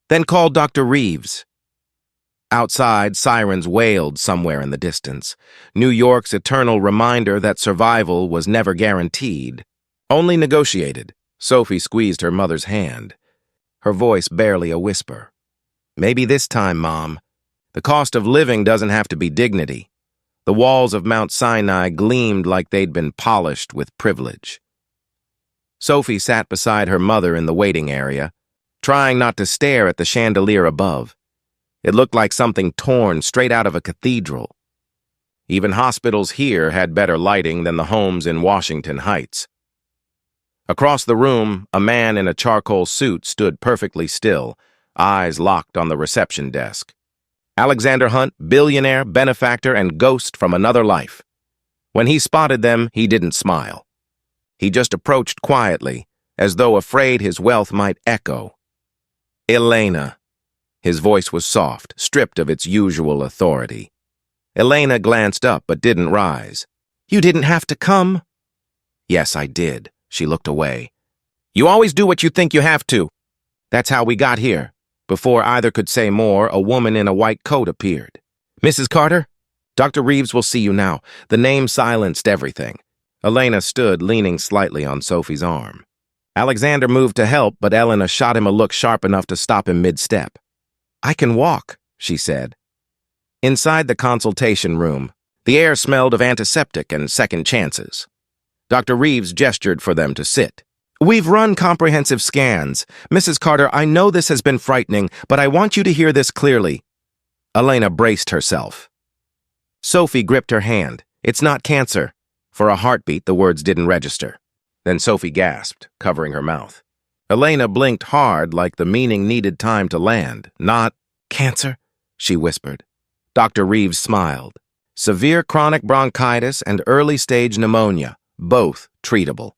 Then call Dr. Reeves. Outside, sirens wailed somewhere in the distance. New York's eternal reminder that survival was never guaranteed, only negotiated. Sophie squeezed her mother's hand, her voice barely a whisper. Maybe this time, Mom. The cost of living doesn't have to be dignity. The walls of Mount Sinai gleamed like they'd been polished with privilege. Sophie sat beside her mother in the waiting area, trying not to stare at the chandelier above. It looked like something torn straight out of a cathedral. Even hospitals here had better lighting than the homes in Washington Heights. Across the room, a man in a charcoal suit stood perfectly still, eyes locked on the reception desk. Alexander Hunt, billionaire, benefactor, and ghost from another life. When he spotted them, he didn't smile. He just approached quietly, as though afraid his wealth might echo. Elena. His voice was soft, stripped of its usual authority. Elena glanced up but didn't rise. You didn't have to come. Yes, I did. She looked away. You always do what you think you have to. That's how we got here. Before either could say more, a woman in a white coat appeared. Mrs. Carter? Dr. Reeves will see you now. The name silenced everything. Elena stood, leaning slightly on Sophie's arm. Alexander moved to help, but Elena shot him a look sharp enough to stop him mid-step. I can walk, she said. Inside the consultation room, the air smelled of antiseptic and second chances. Dr. Reeves gestured for them to sit. We've run comprehensive scans. Mrs. Carter, I know this has been frightening, but I want you to hear this clearly. Elena braced herself. Sophie gripped her hand. It's not cancer. For a heartbeat, the words didn't register. Then Sophie gasped, covering her mouth. Elena blinked hard like the meaning needed time to land. Not cancer, she whispered. Dr. Reeves smiled. Severe chronic bronchitis and early-stage pneumonia, both treatable.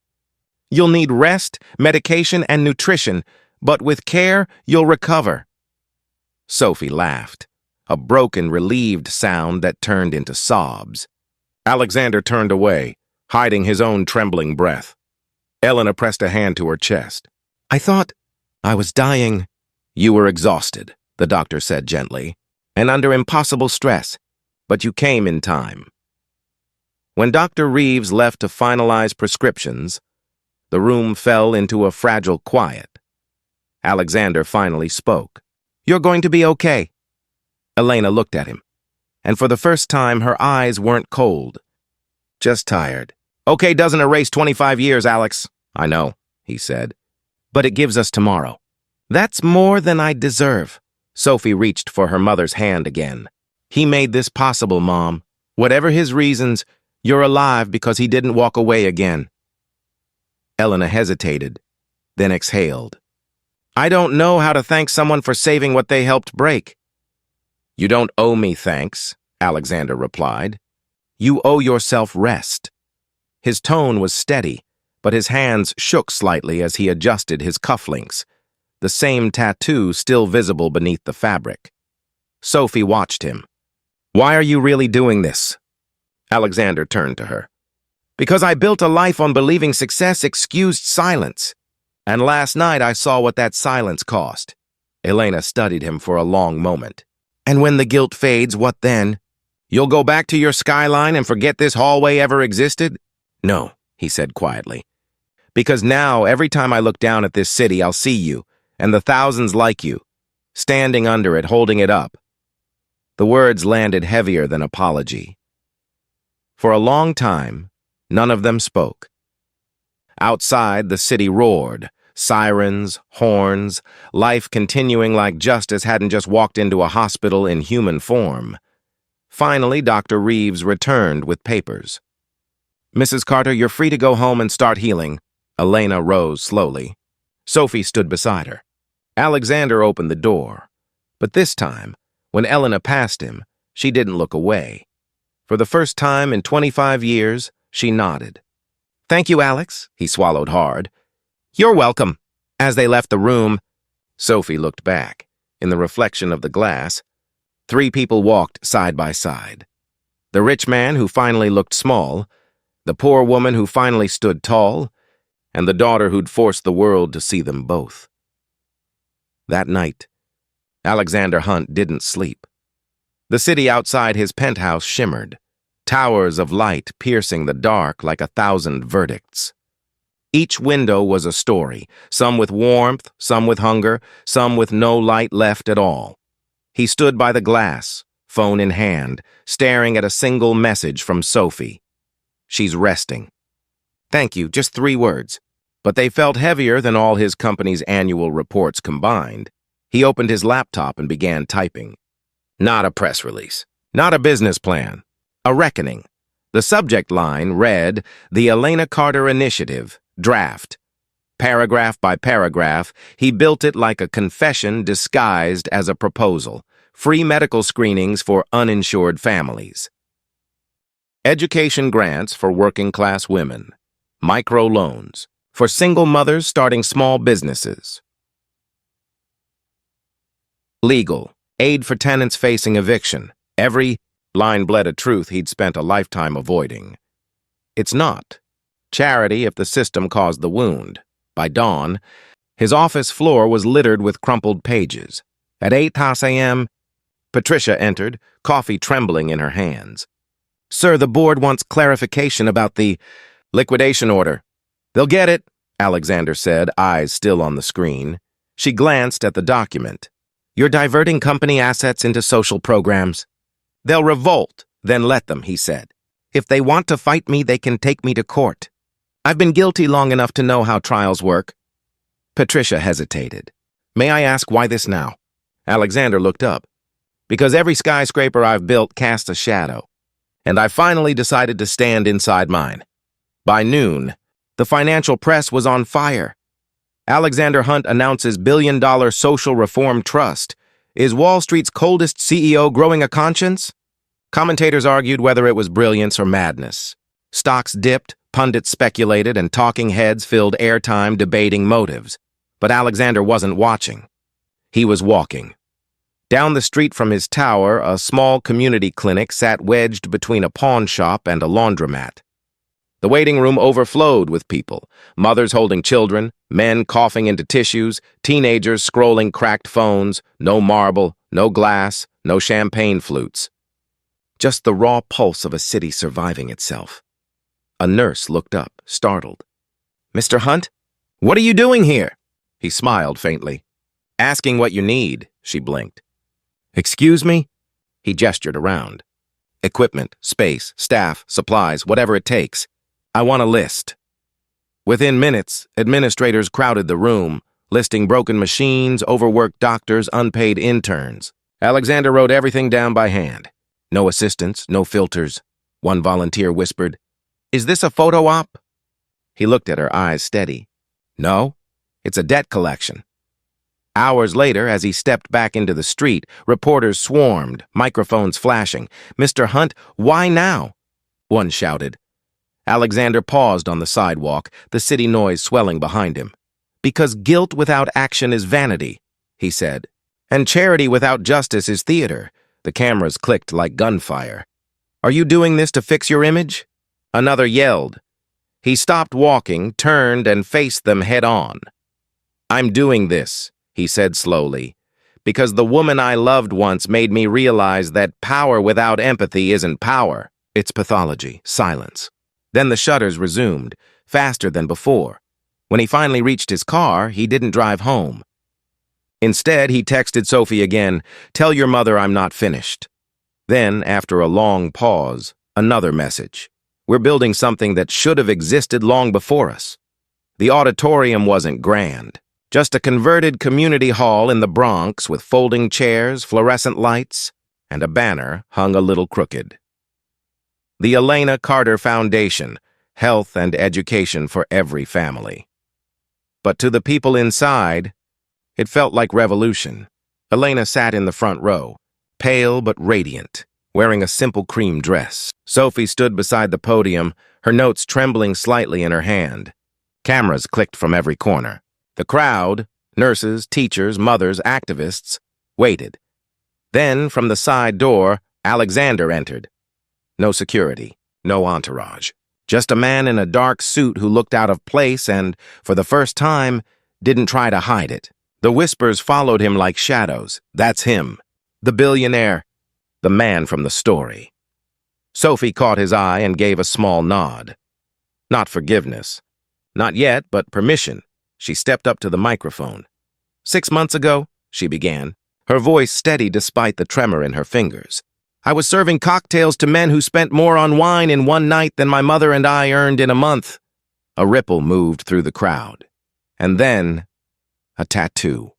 You'll need rest, medication, and nutrition, but with care, you'll recover. Sophie laughed, a broken, relieved sound that turned into sobs. Alexander turned away, hiding his own trembling breath. Elena pressed a hand to her chest. I thought I was dying. You were exhausted, the doctor said gently, and under impossible stress, but you came in time. When Dr. Reeves left to finalize prescriptions, the room fell into a fragile quiet. Alexander finally spoke. You're going to be okay. Elena looked at him, and for the first time her eyes weren't cold, just tired. Okay doesn't erase 25 years, Alex. I know, he said. But it gives us tomorrow. That's more than I deserve. Sophie reached for her mother's hand again. He made this possible, Mom. Whatever his reasons, you're alive because he didn't walk away again. Elena hesitated, then exhaled. I don't know how to thank someone for saving what they helped break. You don't owe me thanks, Alexander replied. You owe yourself rest. His tone was steady, but his hands shook slightly as he adjusted his cufflinks, the same tattoo still visible beneath the fabric. Sophie watched him. Why are you really doing this? Alexander turned to her. Because I built a life on believing success excused silence. And last night I saw what that silence cost. Elena studied him for a long moment. And when the guilt fades, what then? You'll go back to your skyline and forget this hallway ever existed? No, he said quietly. Because now, every time I look down at this city, I'll see you, and the thousands like you, standing under it, holding it up. The words landed heavier than apology. For a long time, none of them spoke. Outside, the city roared, sirens, horns, life continuing like justice hadn't just walked into a hospital in human form. Finally, Dr. Reeves returned with papers. Mrs. Carter, you're free to go home and start healing. Elena rose slowly. Sophie stood beside her. Alexander opened the door, but this time, when Elena passed him, she didn't look away. For the first time in 25 years, she nodded. "Thank you, Alex," he swallowed hard. "You're welcome." As they left the room, Sophie looked back. In the reflection of the glass, 3 people walked side by side. The rich man who finally looked small, the poor woman who finally stood tall, and the daughter who'd forced the world to see them both. That night, Alexander Hunt didn't sleep. The city outside his penthouse shimmered, towers of light piercing the dark like 1,000 verdicts. Each window was a story, some with warmth, some with hunger, some with no light left at all. He stood by the glass, phone in hand, staring at a single message from Sophie. "She's resting." Thank you, just 3 words. But they felt heavier than all his company's annual reports combined. He opened his laptop and began typing. Not a press release, not a business plan, a reckoning. The subject line read, "The Elena Carter Initiative, Draft." Paragraph by paragraph, he built it like a confession disguised as a proposal. Free medical screenings for uninsured families. Education grants for working-class women. Microloans for single mothers starting small businesses. Legal aid for tenants facing eviction. Every line bled a truth he'd spent a lifetime avoiding. It's not charity if the system caused the wound. By dawn, his office floor was littered with crumpled pages. At 8 a.m., Patricia entered, coffee trembling in her hands. "Sir, the board wants clarification about the liquidation order." "They'll get it," Alexander said, eyes still on the screen. She glanced at the document. "You're diverting company assets into social programs." "They'll revolt, then let them," he said. "If they want to fight me, they can take me to court. I've been guilty long enough to know how trials work." Patricia hesitated. "May I ask why this now?" Alexander looked up. "Because every skyscraper I've built casts a shadow, and I finally decided to stand inside mine." By noon, the financial press was on fire. Alexander Hunt announces billion-dollar social reform trust. Is Wall Street's coldest CEO growing a conscience? Commentators argued whether it was brilliance or madness. Stocks dipped, pundits speculated, and talking heads filled airtime debating motives. But Alexander wasn't watching. He was walking. Down the street from his tower, a small community clinic sat wedged between a pawn shop and a laundromat. The waiting room overflowed with people, mothers holding children, men coughing into tissues, teenagers scrolling cracked phones, no marble, no glass, no champagne flutes. Just the raw pulse of a city surviving itself. A nurse looked up, startled. "Mr. Hunt? What are you doing here?" He smiled faintly. "Asking what you need," she blinked. "Excuse me?" He gestured around. "Equipment, space, staff, supplies, whatever it takes. I want a list." Within minutes, administrators crowded the room, listing broken machines, overworked doctors, unpaid interns. Alexander wrote everything down by hand. No assistants, no filters. One volunteer whispered, "Is this a photo op?" He looked at her, eyes steady. "No, it's a debt collection." Hours later, as he stepped back into the street, reporters swarmed, microphones flashing. "Mr. Hunt, why now?" one shouted. Alexander paused on the sidewalk, the city noise swelling behind him. "Because guilt without action is vanity," he said. "And charity without justice is theater." The cameras clicked like gunfire. "Are you doing this to fix your image?" Another yelled. He stopped walking, turned, and faced them head-on. "I'm doing this," he said slowly, "because the woman I loved once made me realize that power without empathy isn't power. It's pathology." Silence. Then the shutters resumed, faster than before. When he finally reached his car, he didn't drive home. Instead, he texted Sophie again, "Tell your mother I'm not finished." Then, after a long pause, another message. "We're building something that should have existed long before us." The auditorium wasn't grand. Just a converted community hall in the Bronx with folding chairs, fluorescent lights, and a banner hung a little crooked. The Elena Carter Foundation, health and education for every family. But to the people inside, It felt like revolution. Elena sat in the front row, pale but radiant, wearing a simple cream dress. Sophie stood beside the podium, her notes trembling slightly in her hand. Cameras clicked from every corner. The crowd, nurses, teachers, mothers, activists, waited. Then, from the side door, Alexander entered. No security, no entourage. Just a man in a dark suit who looked out of place and, for the first time, didn't try to hide it. The whispers followed him like shadows. That's him. The billionaire. The man from the story. Sophie caught his eye and gave a small nod. Not forgiveness. Not yet, but permission. She stepped up to the microphone. 6 months ago, she began, her voice steady despite the tremor in her fingers. I was serving cocktails to men who spent more on wine in one night than my mother and I earned in a month. A ripple moved through the crowd. And then, a tattoo.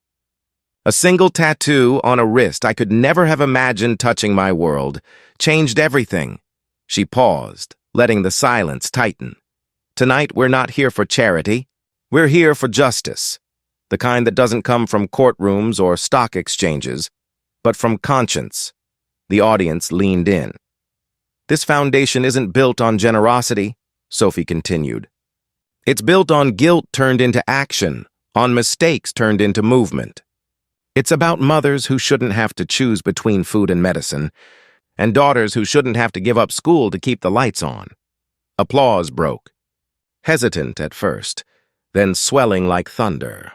A single tattoo on a wrist I could never have imagined touching my world, changed everything. She paused, letting the silence tighten. Tonight, we're not here for charity. We're here for justice. The kind that doesn't come from courtrooms or stock exchanges, but from conscience. The audience leaned in. This foundation isn't built on generosity, Sophie continued. It's built on guilt turned into action, on mistakes turned into movement. It's about mothers who shouldn't have to choose between food and medicine, and daughters who shouldn't have to give up school to keep the lights on. Applause broke. Hesitant at first, then swelling like thunder.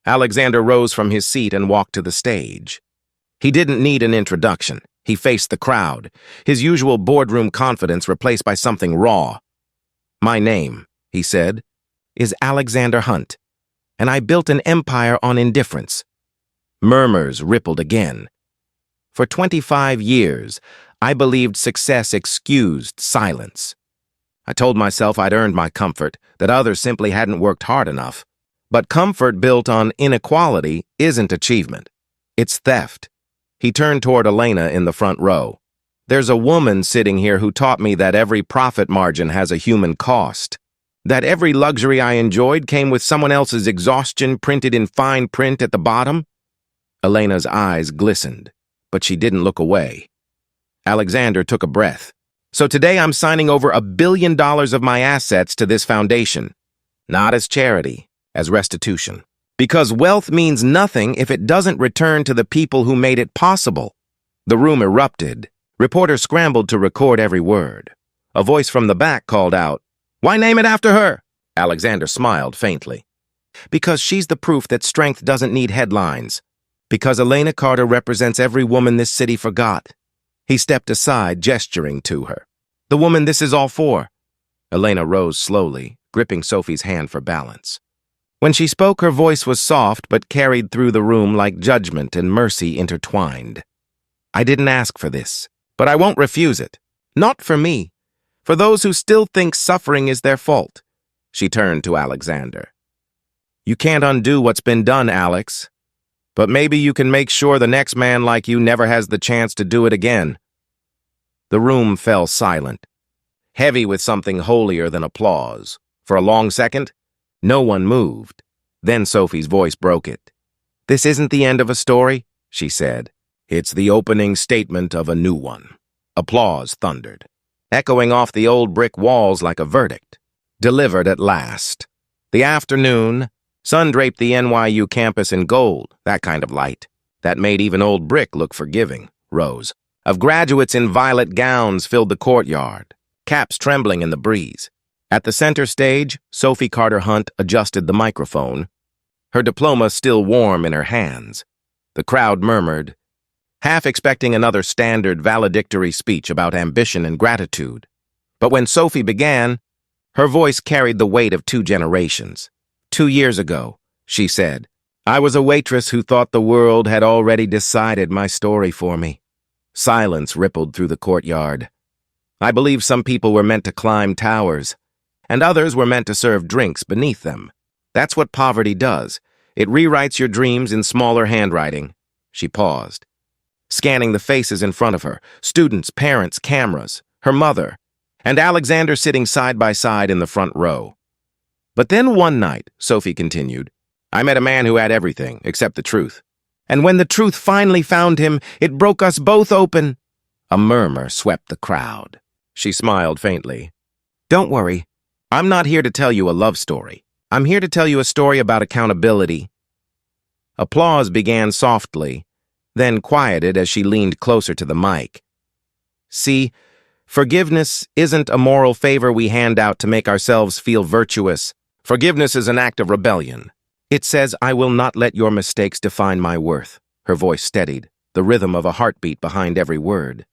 Alexander rose from his seat and walked to the stage. He didn't need an introduction. He faced the crowd, his usual boardroom confidence replaced by something raw. My name, he said, is Alexander Hunt, and I built an empire on indifference. Murmurs rippled again. For 25 years, I believed success excused silence. I told myself I'd earned my comfort, that others simply hadn't worked hard enough. But comfort built on inequality isn't achievement. It's theft. He turned toward Elena in the front row. There's a woman sitting here who taught me that every profit margin has a human cost. That every luxury I enjoyed came with someone else's exhaustion printed in fine print at the bottom. Elena's eyes glistened, but she didn't look away. Alexander took a breath. So today I'm signing over $1 billion of my assets to this foundation. Not as charity, as restitution. Because wealth means nothing if it doesn't return to the people who made it possible. The room erupted. Reporters scrambled to record every word. A voice from the back called out, "Why name it after her?" Alexander smiled faintly. Because she's the proof that strength doesn't need headlines. Because Elena Carter represents every woman this city forgot. He stepped aside, gesturing to her. The woman this is all for. Elena rose slowly, gripping Sophie's hand for balance. When she spoke, her voice was soft but carried through the room like judgment and mercy intertwined. I didn't ask for this, but I won't refuse it. Not for me. For those who still think suffering is their fault. She turned to Alexander. You can't undo what's been done, Alex. But maybe you can make sure the next man like you never has the chance to do it again. The room fell silent, heavy with something holier than applause. For a long second, no one moved. Then Sophie's voice broke it. This isn't the end of a story, she said. It's the opening statement of a new one. Applause thundered, echoing off the old brick walls like a verdict. Delivered at last. The afternoon, sun draped the NYU campus in gold, that kind of light, that made even old brick look forgiving, rose. Of graduates in violet gowns filled the courtyard, caps trembling in the breeze. At the center stage, Sophie Carter Hunt adjusted the microphone, her diploma still warm in her hands. The crowd murmured, half expecting another standard valedictory speech about ambition and gratitude. But when Sophie began, her voice carried the weight of 2 generations. 2 years ago, she said, I was a waitress who thought the world had already decided my story for me. Silence rippled through the courtyard. I believe some people were meant to climb towers, and others were meant to serve drinks beneath them. That's what poverty does. It rewrites your dreams in smaller handwriting. She paused, scanning the faces in front of her, students, parents, cameras, her mother, and Alexander sitting side by side in the front row. But then one night, Sophie continued, I met a man who had everything, except the truth. And when the truth finally found him, it broke us both open. A murmur swept the crowd. She smiled faintly. Don't worry. I'm not here to tell you a love story. I'm here to tell you a story about accountability. Applause began softly, then quieted as she leaned closer to the mic. See, forgiveness isn't a moral favor we hand out to make ourselves feel virtuous. Forgiveness is an act of rebellion. It says, I will not let your mistakes define my worth. Her voice steadied, the rhythm of a heartbeat behind every word.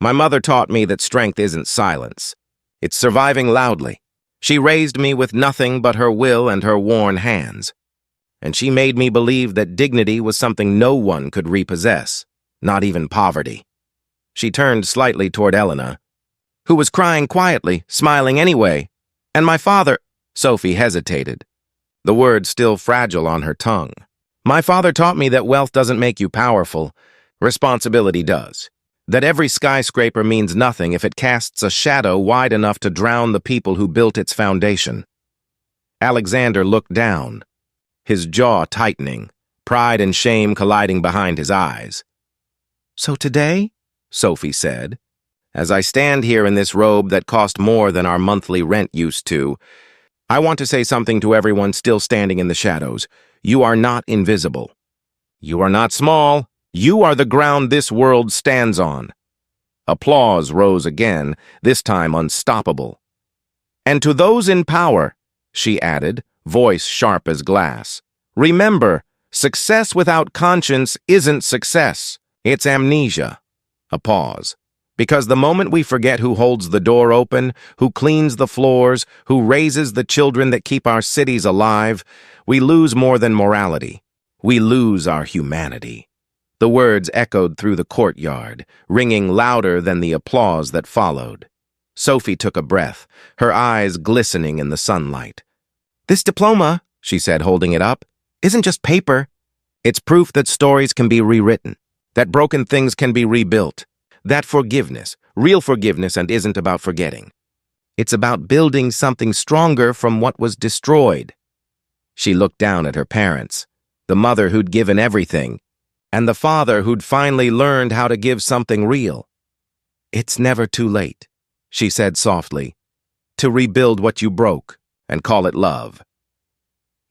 My mother taught me that strength isn't silence. It's surviving loudly. She raised me with nothing but her will and her worn hands. And she made me believe that dignity was something no one could repossess, not even poverty. She turned slightly toward Elena, who was crying quietly, smiling anyway. And my father— Sophie hesitated, the word still fragile on her tongue. My father taught me that wealth doesn't make you powerful. Responsibility does. That every skyscraper means nothing if it casts a shadow wide enough to drown the people who built its foundation. Alexander looked down, his jaw tightening, pride and shame colliding behind his eyes. So today, Sophie said, as I stand here in this robe that cost more than our monthly rent used to, I want to say something to everyone still standing in the shadows. You are not invisible. You are not small. You are the ground this world stands on. Applause rose again, this time unstoppable. And to those in power, she added, voice sharp as glass, remember, success without conscience isn't success. It's amnesia. A pause. Because the moment we forget who holds the door open, who cleans the floors, who raises the children that keep our cities alive, we lose more than morality. We lose our humanity. The words echoed through the courtyard, ringing louder than the applause that followed. Sophie took a breath, her eyes glistening in the sunlight. This diploma, she said, holding it up, isn't just paper. It's proof that stories can be rewritten, that broken things can be rebuilt. That forgiveness, real forgiveness, and isn't about forgetting. It's about building something stronger from what was destroyed. She looked down at her parents, the mother who'd given everything, and the father who'd finally learned how to give something real. It's never too late, she said softly, to rebuild what you broke and call it love.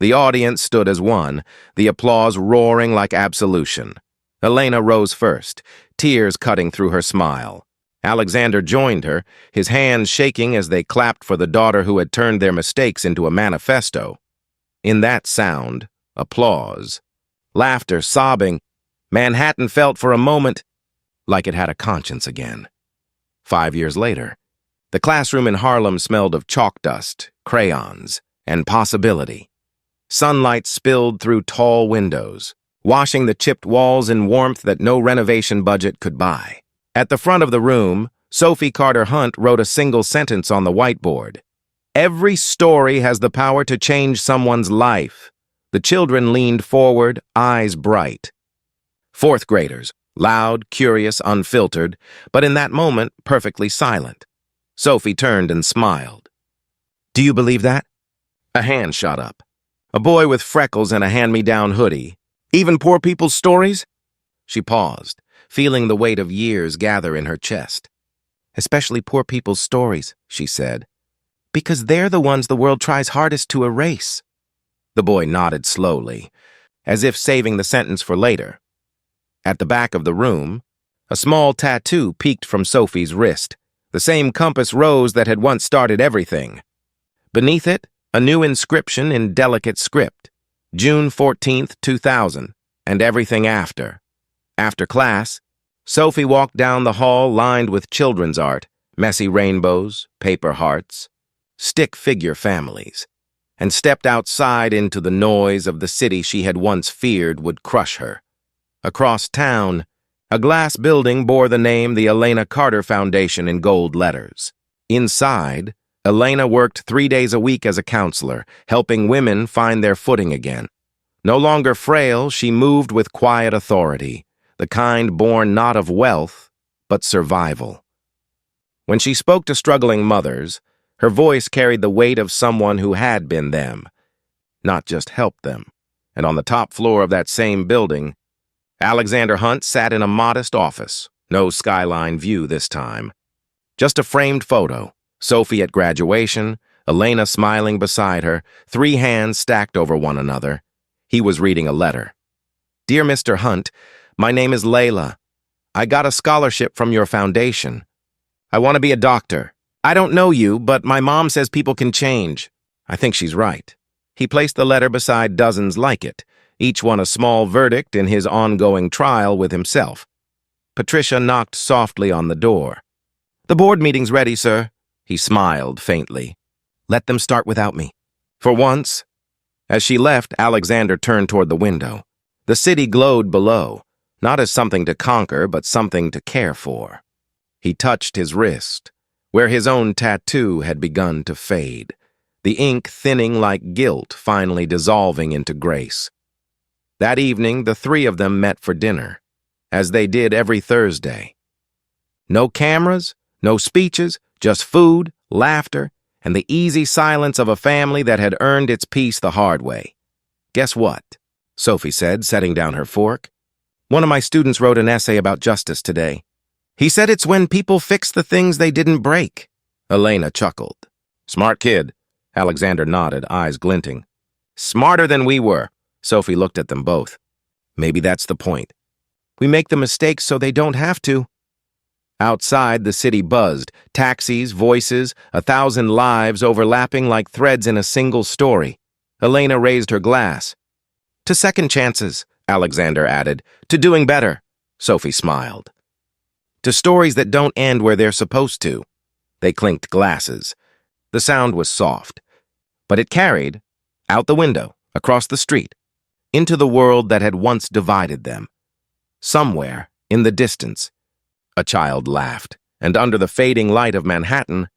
The audience stood as one, the applause roaring like absolution. Elena rose first, tears cutting through her smile. Alexander joined her, his hands shaking as they clapped for the daughter who had turned their mistakes into a manifesto. In that sound, applause, laughter, sobbing, Manhattan felt for a moment like it had a conscience again. 5 years later, the classroom in Harlem smelled of chalk dust, crayons, and possibility. Sunlight spilled through tall windows, washing the chipped walls in warmth that no renovation budget could buy. At the front of the room, Sophie Carter Hunt wrote a single sentence on the whiteboard. Every story has the power to change someone's life. The children leaned forward, eyes bright. Fourth graders, loud, curious, unfiltered, but in that moment, perfectly silent. Sophie turned and smiled. Do you believe that? A hand shot up. A boy with freckles and a hand-me-down hoodie. Even poor people's stories? She paused, feeling the weight of years gather in her chest. Especially poor people's stories, she said, because they're the ones the world tries hardest to erase. The boy nodded slowly, as if saving the sentence for later. At the back of the room, a small tattoo peeked from Sophie's wrist, the same compass rose that had once started everything. Beneath it, a new inscription in delicate script. June 14th, 2000, and everything after. After class, Sophie walked down the hall lined with children's art, messy rainbows, paper hearts, stick figure families, and stepped outside into the noise of the city she had once feared would crush her. Across town, a glass building bore the name the Elena Carter Foundation in gold letters. Inside, Elena worked 3 days a week as a counselor, helping women find their footing again. No longer frail, she moved with quiet authority, the kind born not of wealth, but survival. When she spoke to struggling mothers, her voice carried the weight of someone who had been them. not just helped them. And on the top floor of that same building, Alexander Hunt sat in a modest office. No skyline view this time. Just a framed photo. Sophie at graduation, Elena smiling beside her, 3 hands stacked over one another. He was reading a letter. "Dear Mr. Hunt, my name is Layla. I got a scholarship from your foundation. I want to be a doctor. I don't know you, but my mom says people can change. I think she's right." He placed the letter beside dozens like it, each one a small verdict in his ongoing trial with himself. Patricia knocked softly on the door. "The board meeting's ready, sir." He smiled faintly. "Let them start without me." For once, as she left, Alexander turned toward the window. The city glowed below, not as something to conquer, but something to care for. He touched his wrist, where his own tattoo had begun to fade, the ink thinning like guilt, finally dissolving into grace. That evening, the 3 of them met for dinner, as they did every Thursday. No cameras, no speeches, just food, laughter, and the easy silence of a family that had earned its peace the hard way. "Guess what?" Sophie said, setting down her fork. "One of my students wrote an essay about justice today. He said it's when people fix the things they didn't break." Elena chuckled. "Smart kid." Alexander nodded, eyes glinting. "Smarter than we were." Sophie looked at them both. "Maybe that's the point. We make the mistakes so they don't have to." Outside, the city buzzed. Taxis, voices, 1,000 lives overlapping like threads in a single story. Elena raised her glass. "To second chances," Alexander added. "To doing better." Sophie smiled. "To stories that don't end where they're supposed to." They clinked glasses. The sound was soft, but it carried, out the window, across the street, into the world that had once divided them. Somewhere, in the distance, a child laughed, and under the fading light of Manhattan,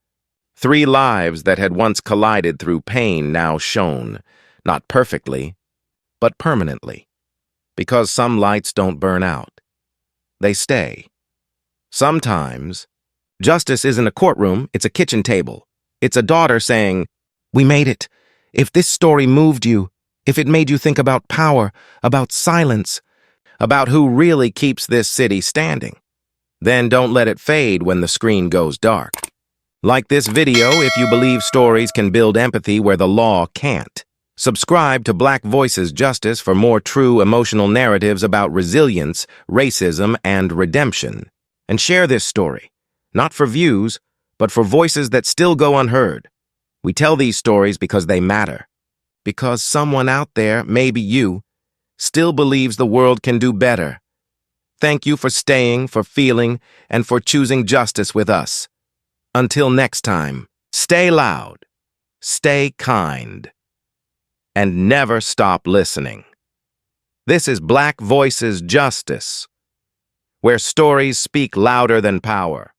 3 lives that had once collided through pain now shone, not perfectly, but permanently. Because some lights don't burn out. They stay. Sometimes, justice isn't a courtroom, it's a kitchen table. It's a daughter saying, "We made it. If this story moved you, if it made you think about power, about silence, about who really keeps this city standing, then don't let it fade when the screen goes dark. Like this video if you believe stories can build empathy where the law can't. Subscribe to Black Voices Justice for more true emotional narratives about resilience, racism, and redemption. And share this story, not for views, but for voices that still go unheard. We tell these stories because they matter. Because someone out there, maybe you, still believes the world can do better. Thank you for staying, for feeling, and for choosing justice with us. Until next time, stay loud, stay kind, and never stop listening. This is Black Voices Justice, where stories speak louder than power.